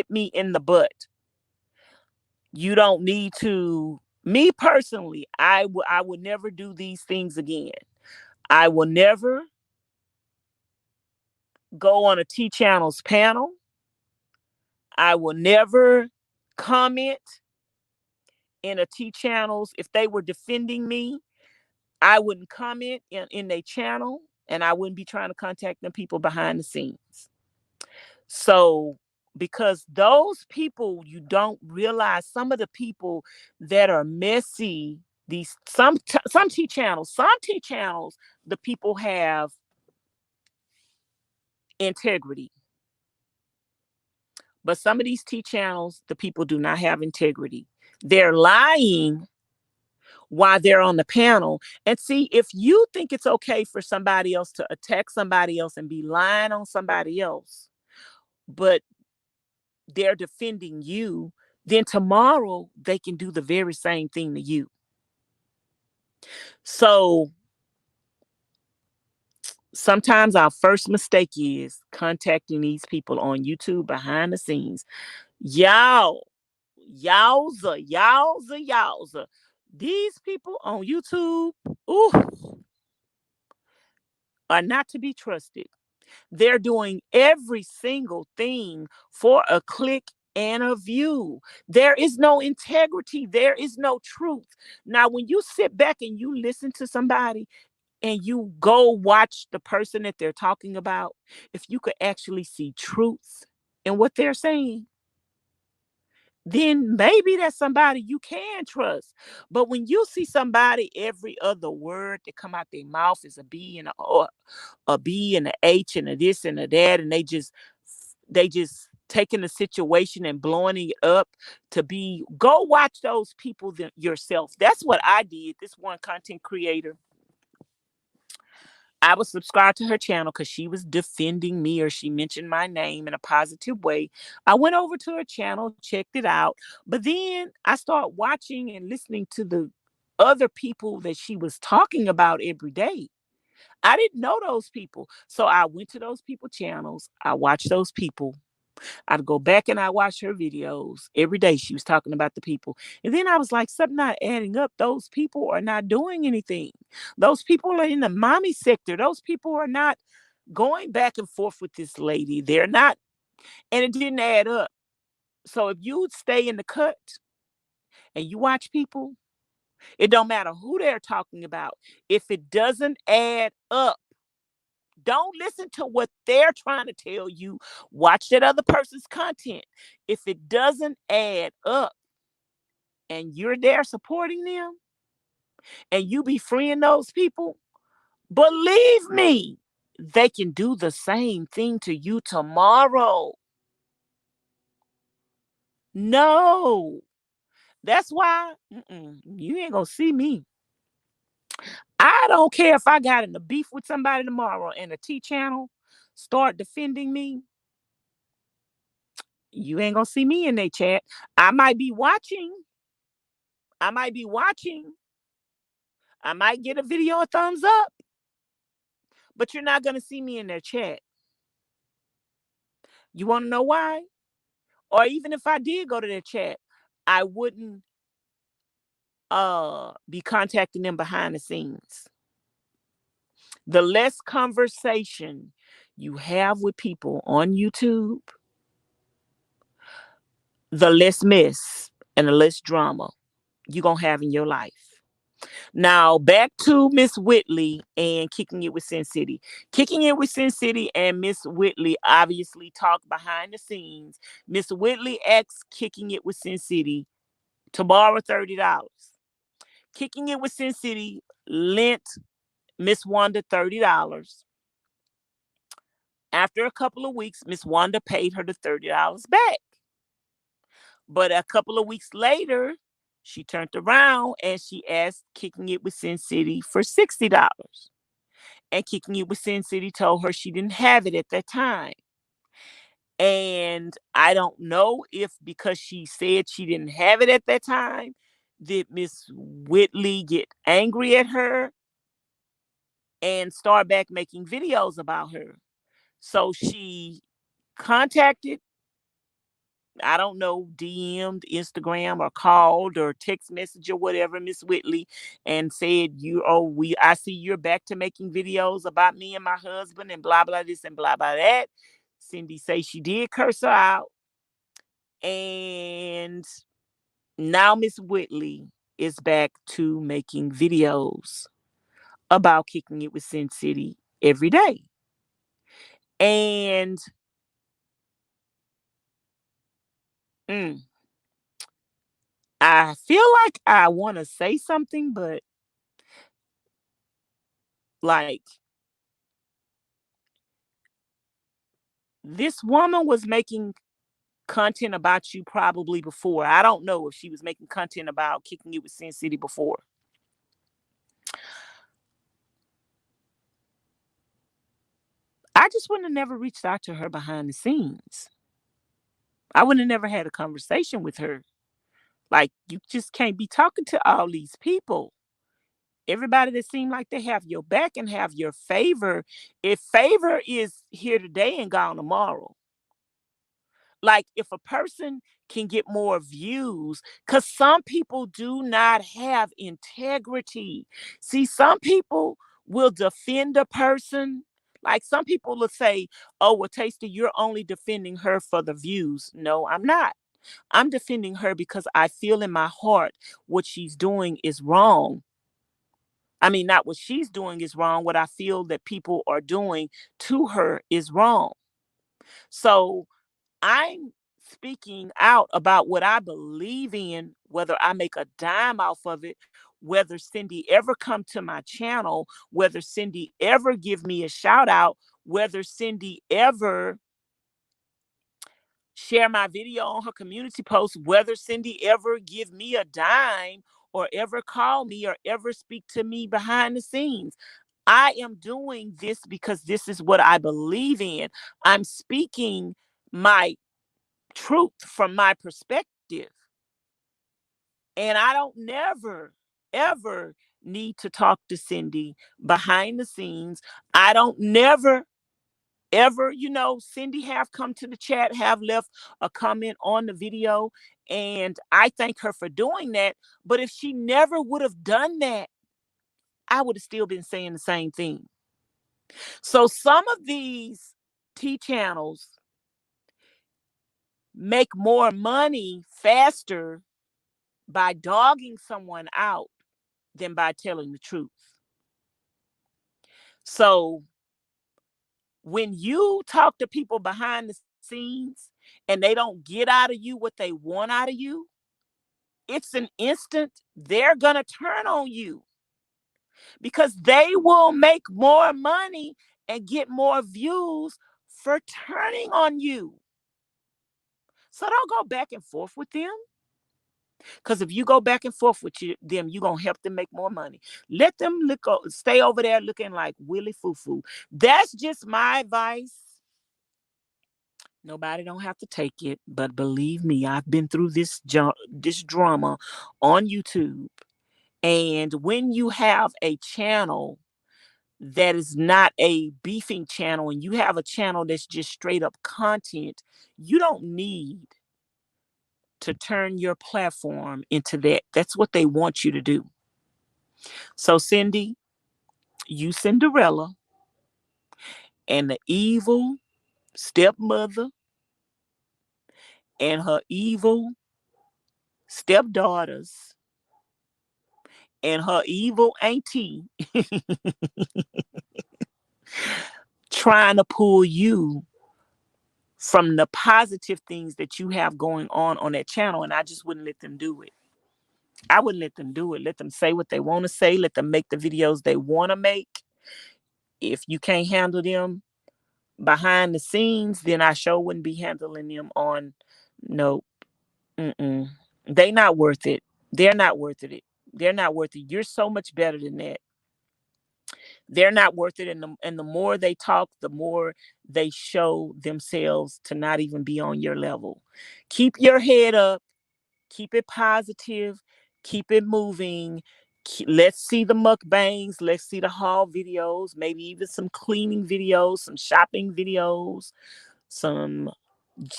me in the butt. You don't need to. Me personally, I would never do these things again. I will never go on a T Channel's panel. I will never comment in a T Channel's. If they were defending me, I wouldn't comment in their channel, and I wouldn't be trying to contact them people behind the scenes. So, because those people, you don't realize some of the people that are messy, these some T channels, the people have integrity. But some of these T channels, the people do not have integrity. They're lying while they're on the panel. And see, if you think it's okay for somebody else to attack somebody else and be lying on somebody else, but they're defending you, then tomorrow they can do the very same thing to you. So sometimes our first mistake is contacting these people on YouTube behind the scenes. Yowza. These people on YouTube, ooh, are not to be trusted. They're doing every single thing for a click and a view. There is no integrity. There is no truth. Now, when you sit back and you listen to somebody and you go watch the person that they're talking about, if you could actually see truth in what they're saying, then maybe that's somebody you can trust. But when you see somebody, every other word that come out their mouth is a B and a B and a H and a this and a that, and they just taking the situation and blowing it up to be. Go watch those people yourself. That's what I did. This one content creator, I was subscribed to her channel because she was defending me, or she mentioned my name in a positive way. I went over to her channel, checked it out, but then I started watching and listening to the other people that she was talking about every day. I didn't know those people. So I went to those people channels. I watched those people. I'd go back and I watched her videos every day. She was talking about the people. And then I was like, something not adding up. Those people are not doing anything. Those people are in the mommy sector. Those people are not going back and forth with this lady. They're not. And it didn't add up. So if you stay in the cut and you watch people, it don't matter who they're talking about. If it doesn't add up, don't listen to what they're trying to tell you. Watch that other person's content. If it doesn't add up and you're there supporting them and you be freeing those people, believe me, they can do the same thing to you tomorrow. No. That's why you ain't gonna see me. I don't care if I got in a beef with somebody tomorrow and the T channel start defending me. You ain't gonna see me in their chat. I might be watching. I might be watching. I might get a video a thumbs up, but you're not gonna see me in their chat. You want to know why? Or even if I did go to their chat, I wouldn't be contacting them behind the scenes. The less conversation you have with people on YouTube, the less mess and the less drama you're going to have in your life. Now, back to Miss Whitley and Kicking It with Sin City. Kicking It with Sin City and Miss Whitley obviously talk behind the scenes. Miss Whitley asked Kicking It with Sin City to borrow $30. Kicking It with Sin City lent Miss Wanda $30. After a couple of weeks, Miss Wanda paid her the $30 back. But a couple of weeks later, she turned around and she asked Kicking It with Sin City for $60. And Kicking It with Sin City told her she didn't have it at that time. And I don't know if because she said she didn't have it at that time, did Miss Whitley get angry at her and start back making videos about her. So she contacted, I don't know, DM'd, Instagram, or called or text message or whatever, Miss Whitley, and said, I see you're back to making videos about me and my husband and blah blah this and blah blah that. Cindy say she did curse her out. And now Miss Whitley is back to making videos about Kicking It with Sin City every day. And I feel like I want to say something, but like, this woman was making content about you probably before. I don't know if she was making content about Kicking It with Sin City before. I just wouldn't have never reached out to her behind the scenes. I wouldn't have never had a conversation with her. Like, you just can't be talking to all these people. Everybody that seem like they have your back and have your favor. If favor is here today and gone tomorrow, like if a person can get more views, because some people do not have integrity. See, some people will defend a person. Like some people will say, oh, well, Tasty, you're only defending her for the views. No, I'm not. I'm defending her because I feel in my heart what she's doing is wrong. I mean, not what she's doing is wrong. What I feel that people are doing to her is wrong. So I'm speaking out about what I believe in, whether I make a dime off of it, whether Cindy ever come to my channel, whether Cindy ever give me a shout out, whether Cindy ever share my video on her community post, whether Cindy ever give me a dime or ever call me or ever speak to me behind the scenes. I am doing this because this is what I believe in. I'm speaking my truth from my perspective. And I don't never, ever need to talk to Cindy behind the scenes. I don't never, ever, Cindy have come to the chat, have left a comment on the video. And I thank her for doing that. But if she never would have done that, I would have still been saying the same thing. So some of these T channels make more money faster by dogging someone out than by telling the truth. So when you talk to people behind the scenes and they don't get out of you what they want out of you, it's an instant they're going to turn on you because they will make more money and get more views for turning on you. So don't go back and forth with them. Because if you go back and forth with them, you're going to help them make more money. Let them stay over there looking like Willy Foo-Foo. That's just my advice. Nobody don't have to take it. But believe me, I've been through this drama on YouTube. And when you have a channel that is not a beefing channel and you have a channel that's just straight up content, you don't need to turn your platform into that. That's what they want you to do. So, Cindy, You Cinderella and the evil stepmother and her evil stepdaughters and her evil auntie trying to pull you from the positive things that you have going on that channel. And I just wouldn't let them do it. I wouldn't let them do it. Let them say what they want to say. Let them make the videos they want to make. If you can't handle them behind the scenes, then I sure wouldn't be handling them on. Nope. Mm-mm. They not worth it. They're not worth it. They're not worth it. You're so much better than that. They're not worth it. And the more they talk, the more they show themselves to not even be on your level. Keep your head up. Keep it positive. Keep it moving. Let's see the mukbangs. Let's see the haul videos. Maybe even some cleaning videos, some shopping videos, some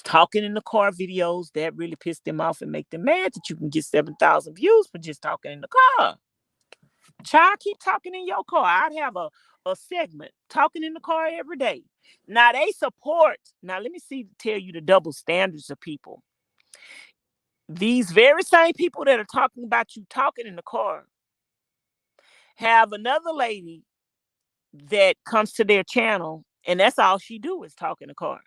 talking in the car videos. That really pissed them off and make them mad that you can get 7,000 views for just talking in the car. Child, keep talking in your car. I'd have a segment talking in the car every day. Now they support. Now let me tell you the double standards of people. These very same people that are talking about you talking in the car have another lady that comes to their channel, and that's all she do is talk in the car.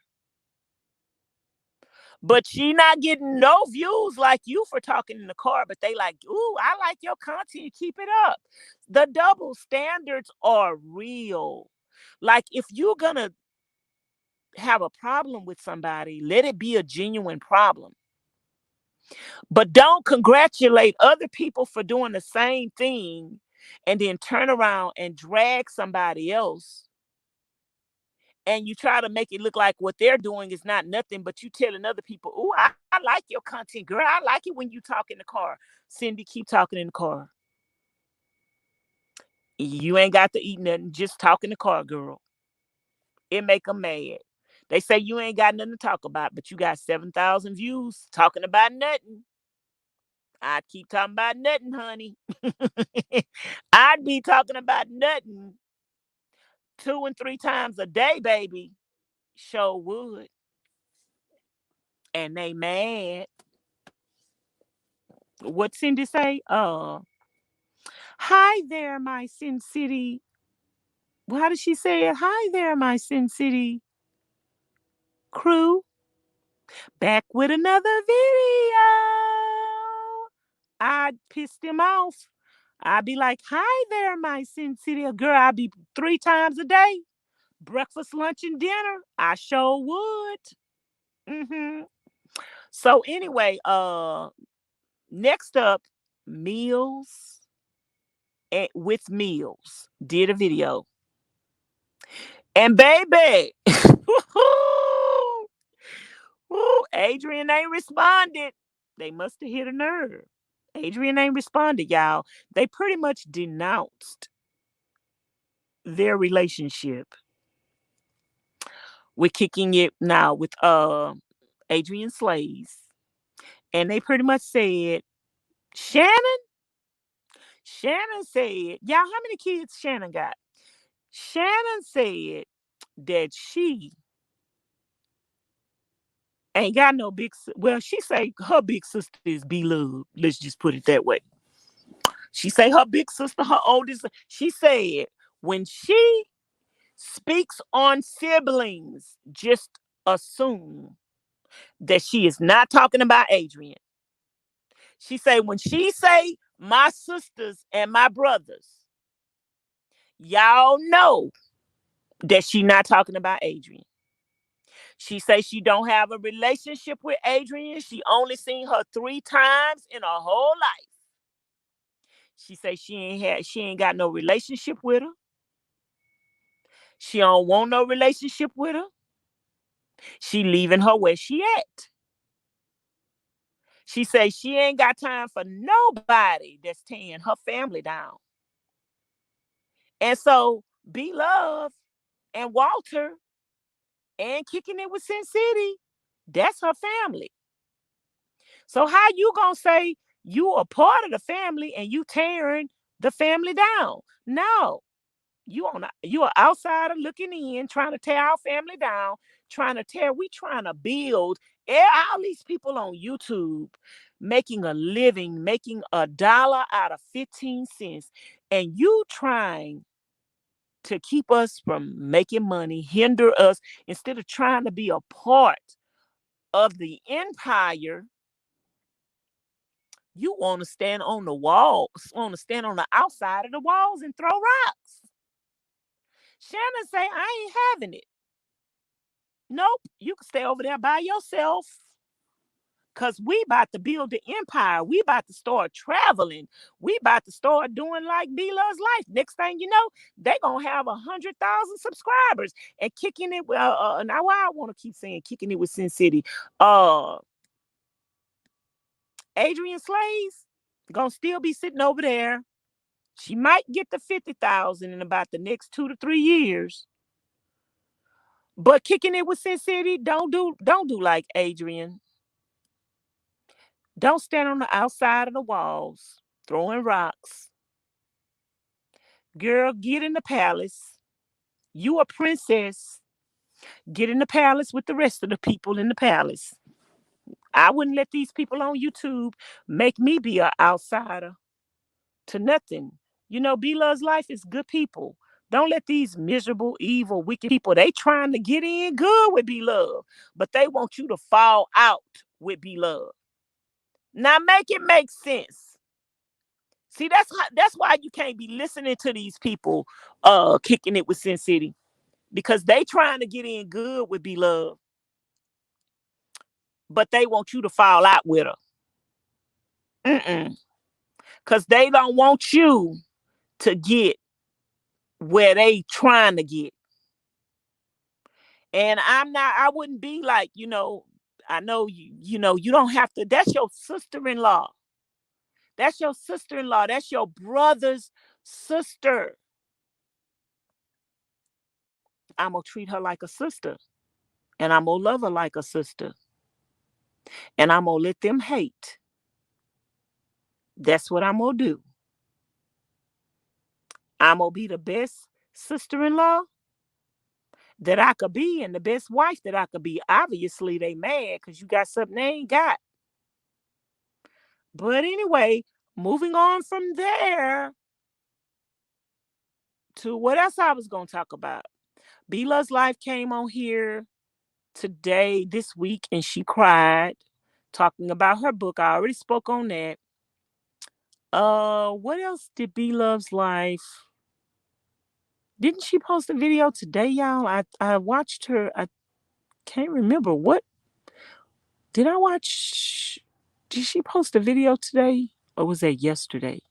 But she not getting no views like you for talking in the car, but they like, ooh, I like your content. Keep it up. The double standards are real. Like if you're going to have a problem with somebody, let it be a genuine problem. But don't congratulate other people for doing the same thing and then turn around and drag somebody else. And you try to make it look like what they're doing is not nothing, but you telling other people, "Oh, I like your content, girl. I like it when you talk in the car." Cindy, keep talking in the car. You ain't got to eat nothing. Just talk in the car, girl. It make them mad. They say you ain't got nothing to talk about, but you got 7,000 views talking about nothing. I'd keep talking about nothing, honey. I'd be talking about nothing 2 and 3 times a day, baby. Sure would. And they mad. What Cindy say? Hi there, my Sin City. Well, how did she say it? Hi there, my Sin City crew. Back with another video. I'd piss them off. I'd be like, hi there, my Sin City girl. I'd be 3 times a day. Breakfast, lunch, and dinner. I sure would. So anyway, next up, Meals with Meals did a video. And baby, Adrienne ain't responded. They must have hit a nerve. Adrienne ain't responded, y'all. They pretty much denounced their relationship with Kicking It now with Adrienne Slays. And they pretty much said, Shannon? Shannon said, y'all, how many kids Shannon got? Shannon said that she ain't got no big, well, she say her big sister is beloved. Let's just put it that way. She say her big sister, her oldest, she said when she speaks on siblings, just assume that she is not talking about Adrienne. She say when she say my sisters and my brothers, y'all know that she not talking about Adrienne. She say she don't have a relationship with Adrienne. She only seen her 3 times in her whole life. She say she ain't got no relationship with her. She don't want no relationship with her. She leaving her where she at. She say she ain't got time for nobody that's tearing her family down. And so Beloved and Walter and Kicking It with Sin City, that's her family. So how you gonna say you a part of the family and you tearing the family down? No. You are outsider looking in, trying to tear our family down, we trying to build all these people on YouTube making a living, making $1 out of 15 cents, and you trying to keep us from making money, hinder us instead of trying to be a part of the empire. You want to stand on the walls, want to stand on the outside of the walls and throw rocks. Shannon say, I ain't having it. Nope, you can stay over there by yourself. Cause we about to build the empire. We about to start traveling. We about to start doing like Bloveslife. Next thing you know, they gonna have 100,000 subscribers and kicking it. Now why I want to keep saying kicking it with Sin City. Adrienne Slays gonna still be sitting over there. She might get the 50,000 in about the next 2 to 3 years. But kicking it with Sin City, don't do like Adrienne. Don't stand on the outside of the walls throwing rocks. Girl, get in the palace. You a princess. Get in the palace with the rest of the people in the palace. I wouldn't let these people on YouTube make me be an outsider to nothing. Bloveslife is good people. Don't let these miserable, evil, wicked people, they trying to get in good with Beloved, but they want you to fall out with Beloved. Now make it make sense. See, that's why you can't be listening to these people kicking it with Sin City. Because they trying to get in good with Beloved, but they want you to fall out with her. Because they don't want you to get where they trying to get. And I wouldn't be like, I know you don't have to. That's your sister-in-law. That's your sister-in-law. That's your brother's sister. I'm going to treat her like a sister. And I'm going to love her like a sister. And I'm going to let them hate. That's what I'm going to do. I'm going to be the best sister-in-law that I could be and the best wife that I could be. Obviously, they mad because you got something they ain't got. But anyway, moving on from there to what else I was going to talk about. Bloveslife came on here this week, and she cried, talking about her book. I already spoke on that. What else did Bloveslife? Didn't she post a video today, y'all? I watched her. I can't remember what. Did I watch? Did she post a video today, or was that yesterday?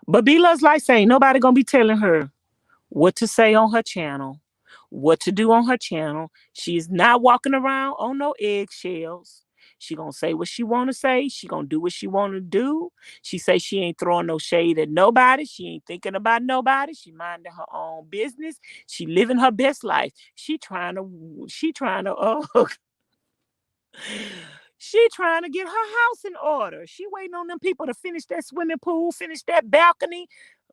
But Bloveslife saying nobody gonna be telling her what to say on her channel, what to do on her channel. She's not walking around on no eggshells. She gonna say what she wanna say. She gonna do what she wanna do. She say she ain't throwing no shade at nobody. She ain't thinking about nobody. She minding her own business. She living her best life. She trying to get her house in order. She waiting on them people to finish that swimming pool, finish that balcony.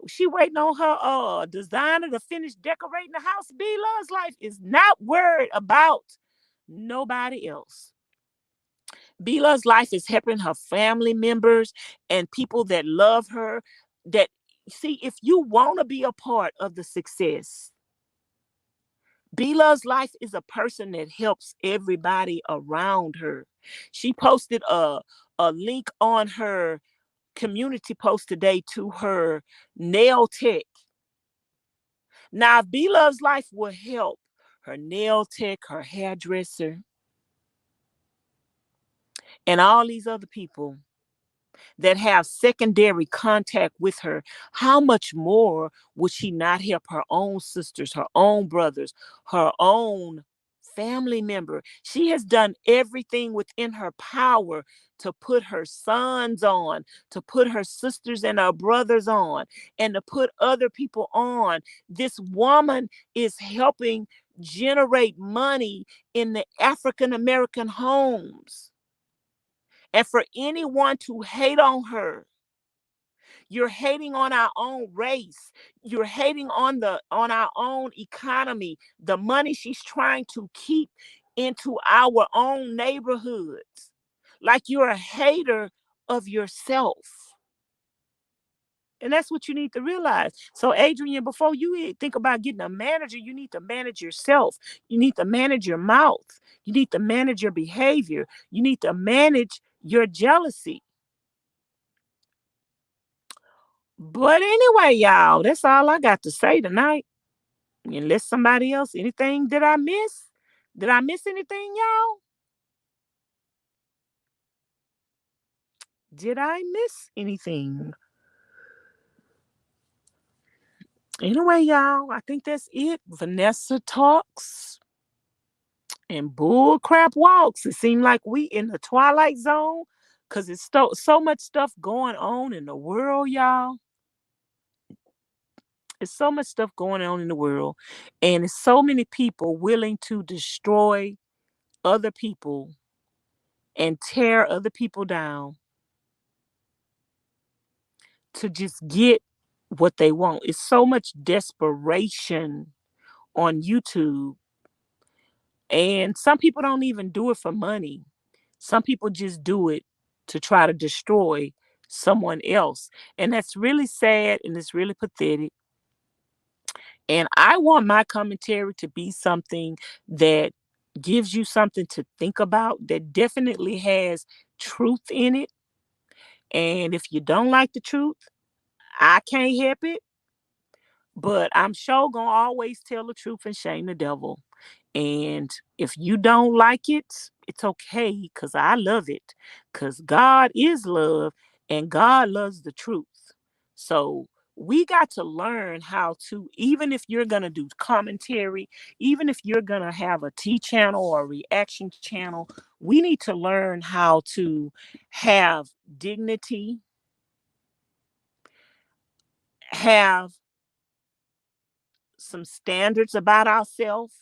She waiting on her designer to finish decorating the house. Bloveslife is not worried about nobody else. Bloveslife is helping her family members and people that love her. That see, if you want to be a part of the success, Bloveslife is a person that helps everybody around her. She posted a link on her community post today to her nail tech. Now, if Bloveslife will help her nail tech, her hairdresser, and all these other people that have secondary contact with her, how much more would she not help her own sisters, her own brothers, her own family member? She has done everything within her power to put her sons on, to put her sisters and her brothers on, and to put other people on. This woman is helping generate money in the African American homes. And for anyone to hate on her, You're hating on our own race. You're hating on our own economy, the money she's trying to keep into our own neighborhoods. Like you're a hater of yourself. And that's what you need to realize. So, Adrienne, before you think about getting a manager, you need to manage yourself. You need to manage your mouth. You need to manage your behavior. You need to manage your jealousy. But anyway, y'all, that's all I got to say tonight. Unless somebody else, anything did I miss? Did I miss anything, y'all? Did I miss anything? Anyway, y'all, I think that's it. Vanessa talks and bull crap walks. It seemed like we in the twilight zone because it's so much stuff going on in the world, y'all. There's so much stuff going on in the world, and it's so many people willing to destroy other people and tear other people down to just get what they want. It's so much desperation on YouTube. And some people don't even do it for money. Some people just do it to try to destroy someone else. And that's really sad and it's really pathetic. And I want my commentary to be something that gives you something to think about, that definitely has truth in it. And if you don't like the truth, I can't help it. But I'm sure gonna always tell the truth and shame the devil. And if you don't like it, it's okay because I love it. Because God is love and God loves the truth. So we got to learn how to, even if you're going to do commentary, even if you're going to have a T channel or a reaction channel, we need to learn how to have dignity, have some standards about ourselves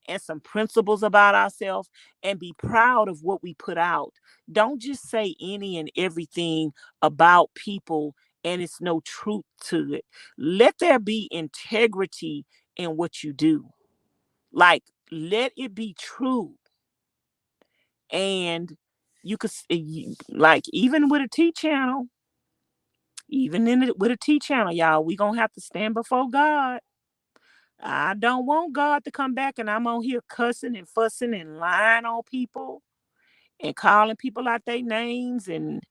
and some principles about ourselves and be proud of what we put out. Don't just say any and everything about people and it's no truth to it. Let there be integrity in what you do. Like, let it be true. And you could, like, even with a T channel, with a T channel, y'all, we gonna have to stand before God. I don't want God to come back and I'm on here cussing and fussing and lying on people and calling people out their names and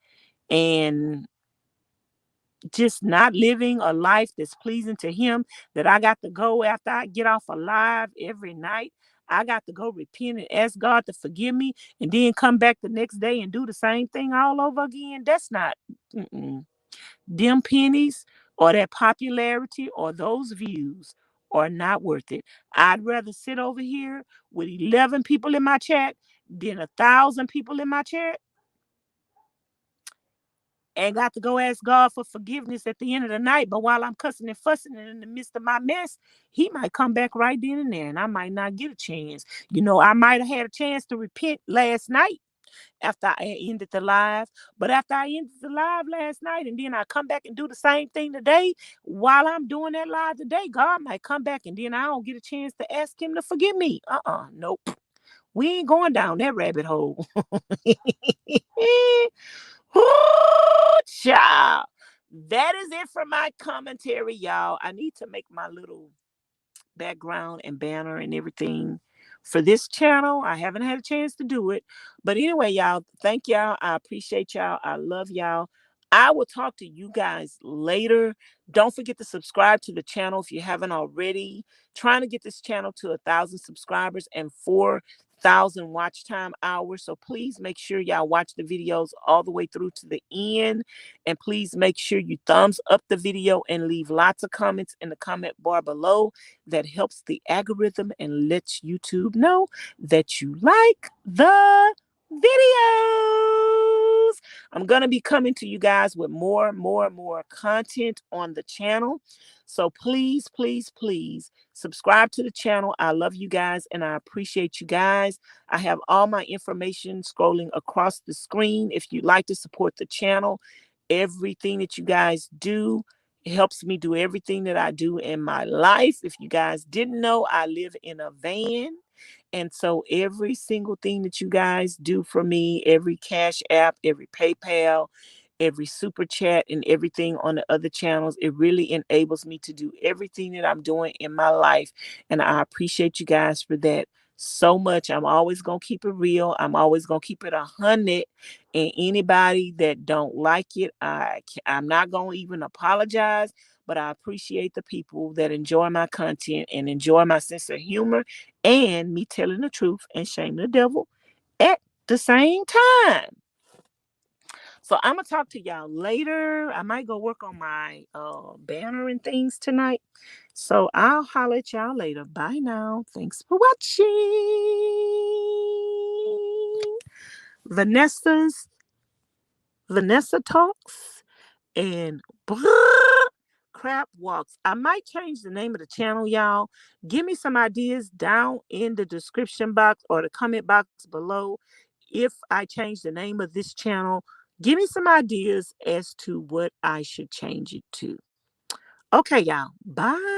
just not living a life that's pleasing to him, that I got to go after I get off alive every night. I got to go repent and ask God to forgive me and then come back the next day and do the same thing all over again. That's not them pennies or that popularity or those views are not worth it. I'd rather sit over here with 11 people in my chat than 1,000 people in my chat and got to go ask God for forgiveness at the end of the night. But while I'm cussing and fussing and in the midst of my mess, he might come back right then and there and I might not get a chance. I might have had a chance to repent last night after I ended the live. But after I ended the live last night and then I come back and do the same thing today, while I'm doing that live today, God might come back and then I don't get a chance to ask him to forgive me. Nope. We ain't going down that rabbit hole. Ooh, child. That is it for my commentary, y'all. I need to make my little background and banner and everything for this channel. I haven't had a chance to do it. But anyway, y'all, thank y'all. I appreciate y'all. I love y'all. I will talk to you guys later. Don't forget to subscribe to the channel if you haven't already. Trying to get this channel to 1,000 subscribers and 4,000 watch time hours. So please make sure y'all watch the videos all the way through to the end. And please make sure you thumbs up the video and leave lots of comments in the comment bar below. That helps the algorithm and lets YouTube know that you like the videos. I'm going to be coming to you guys with more content on the channel. So please, please, please subscribe to the channel. I love you guys and I appreciate you guys. I have all my information scrolling across the screen if you'd like to support the channel. everything that you guys do. It helps me do everything that I do in my life. If you guys didn't know, I live in a van. And so every single thing that you guys do for me, every Cash App, every PayPal, every super chat, and everything on the other channels, it really enables me to do everything that I'm doing in my life. And I appreciate you guys for that so much. I'm always going to keep it real. I'm always going to keep it 100. And anybody that don't like it, I'm not going to even apologize. But I appreciate the people that enjoy my content and enjoy my sense of humor and me telling the truth and shaming the devil at the same time. So I'm gonna talk to y'all later. I might go work on my banner and things tonight. So I'll holler at y'all later. Bye now. Thanks for watching. Vanessa Talks and Crap Walks. I might change the name of the channel, y'all. Give me some ideas down in the description box or the comment box below. If I change the name of this channel, give me some ideas as to what I should change it to. Okay, y'all. Bye.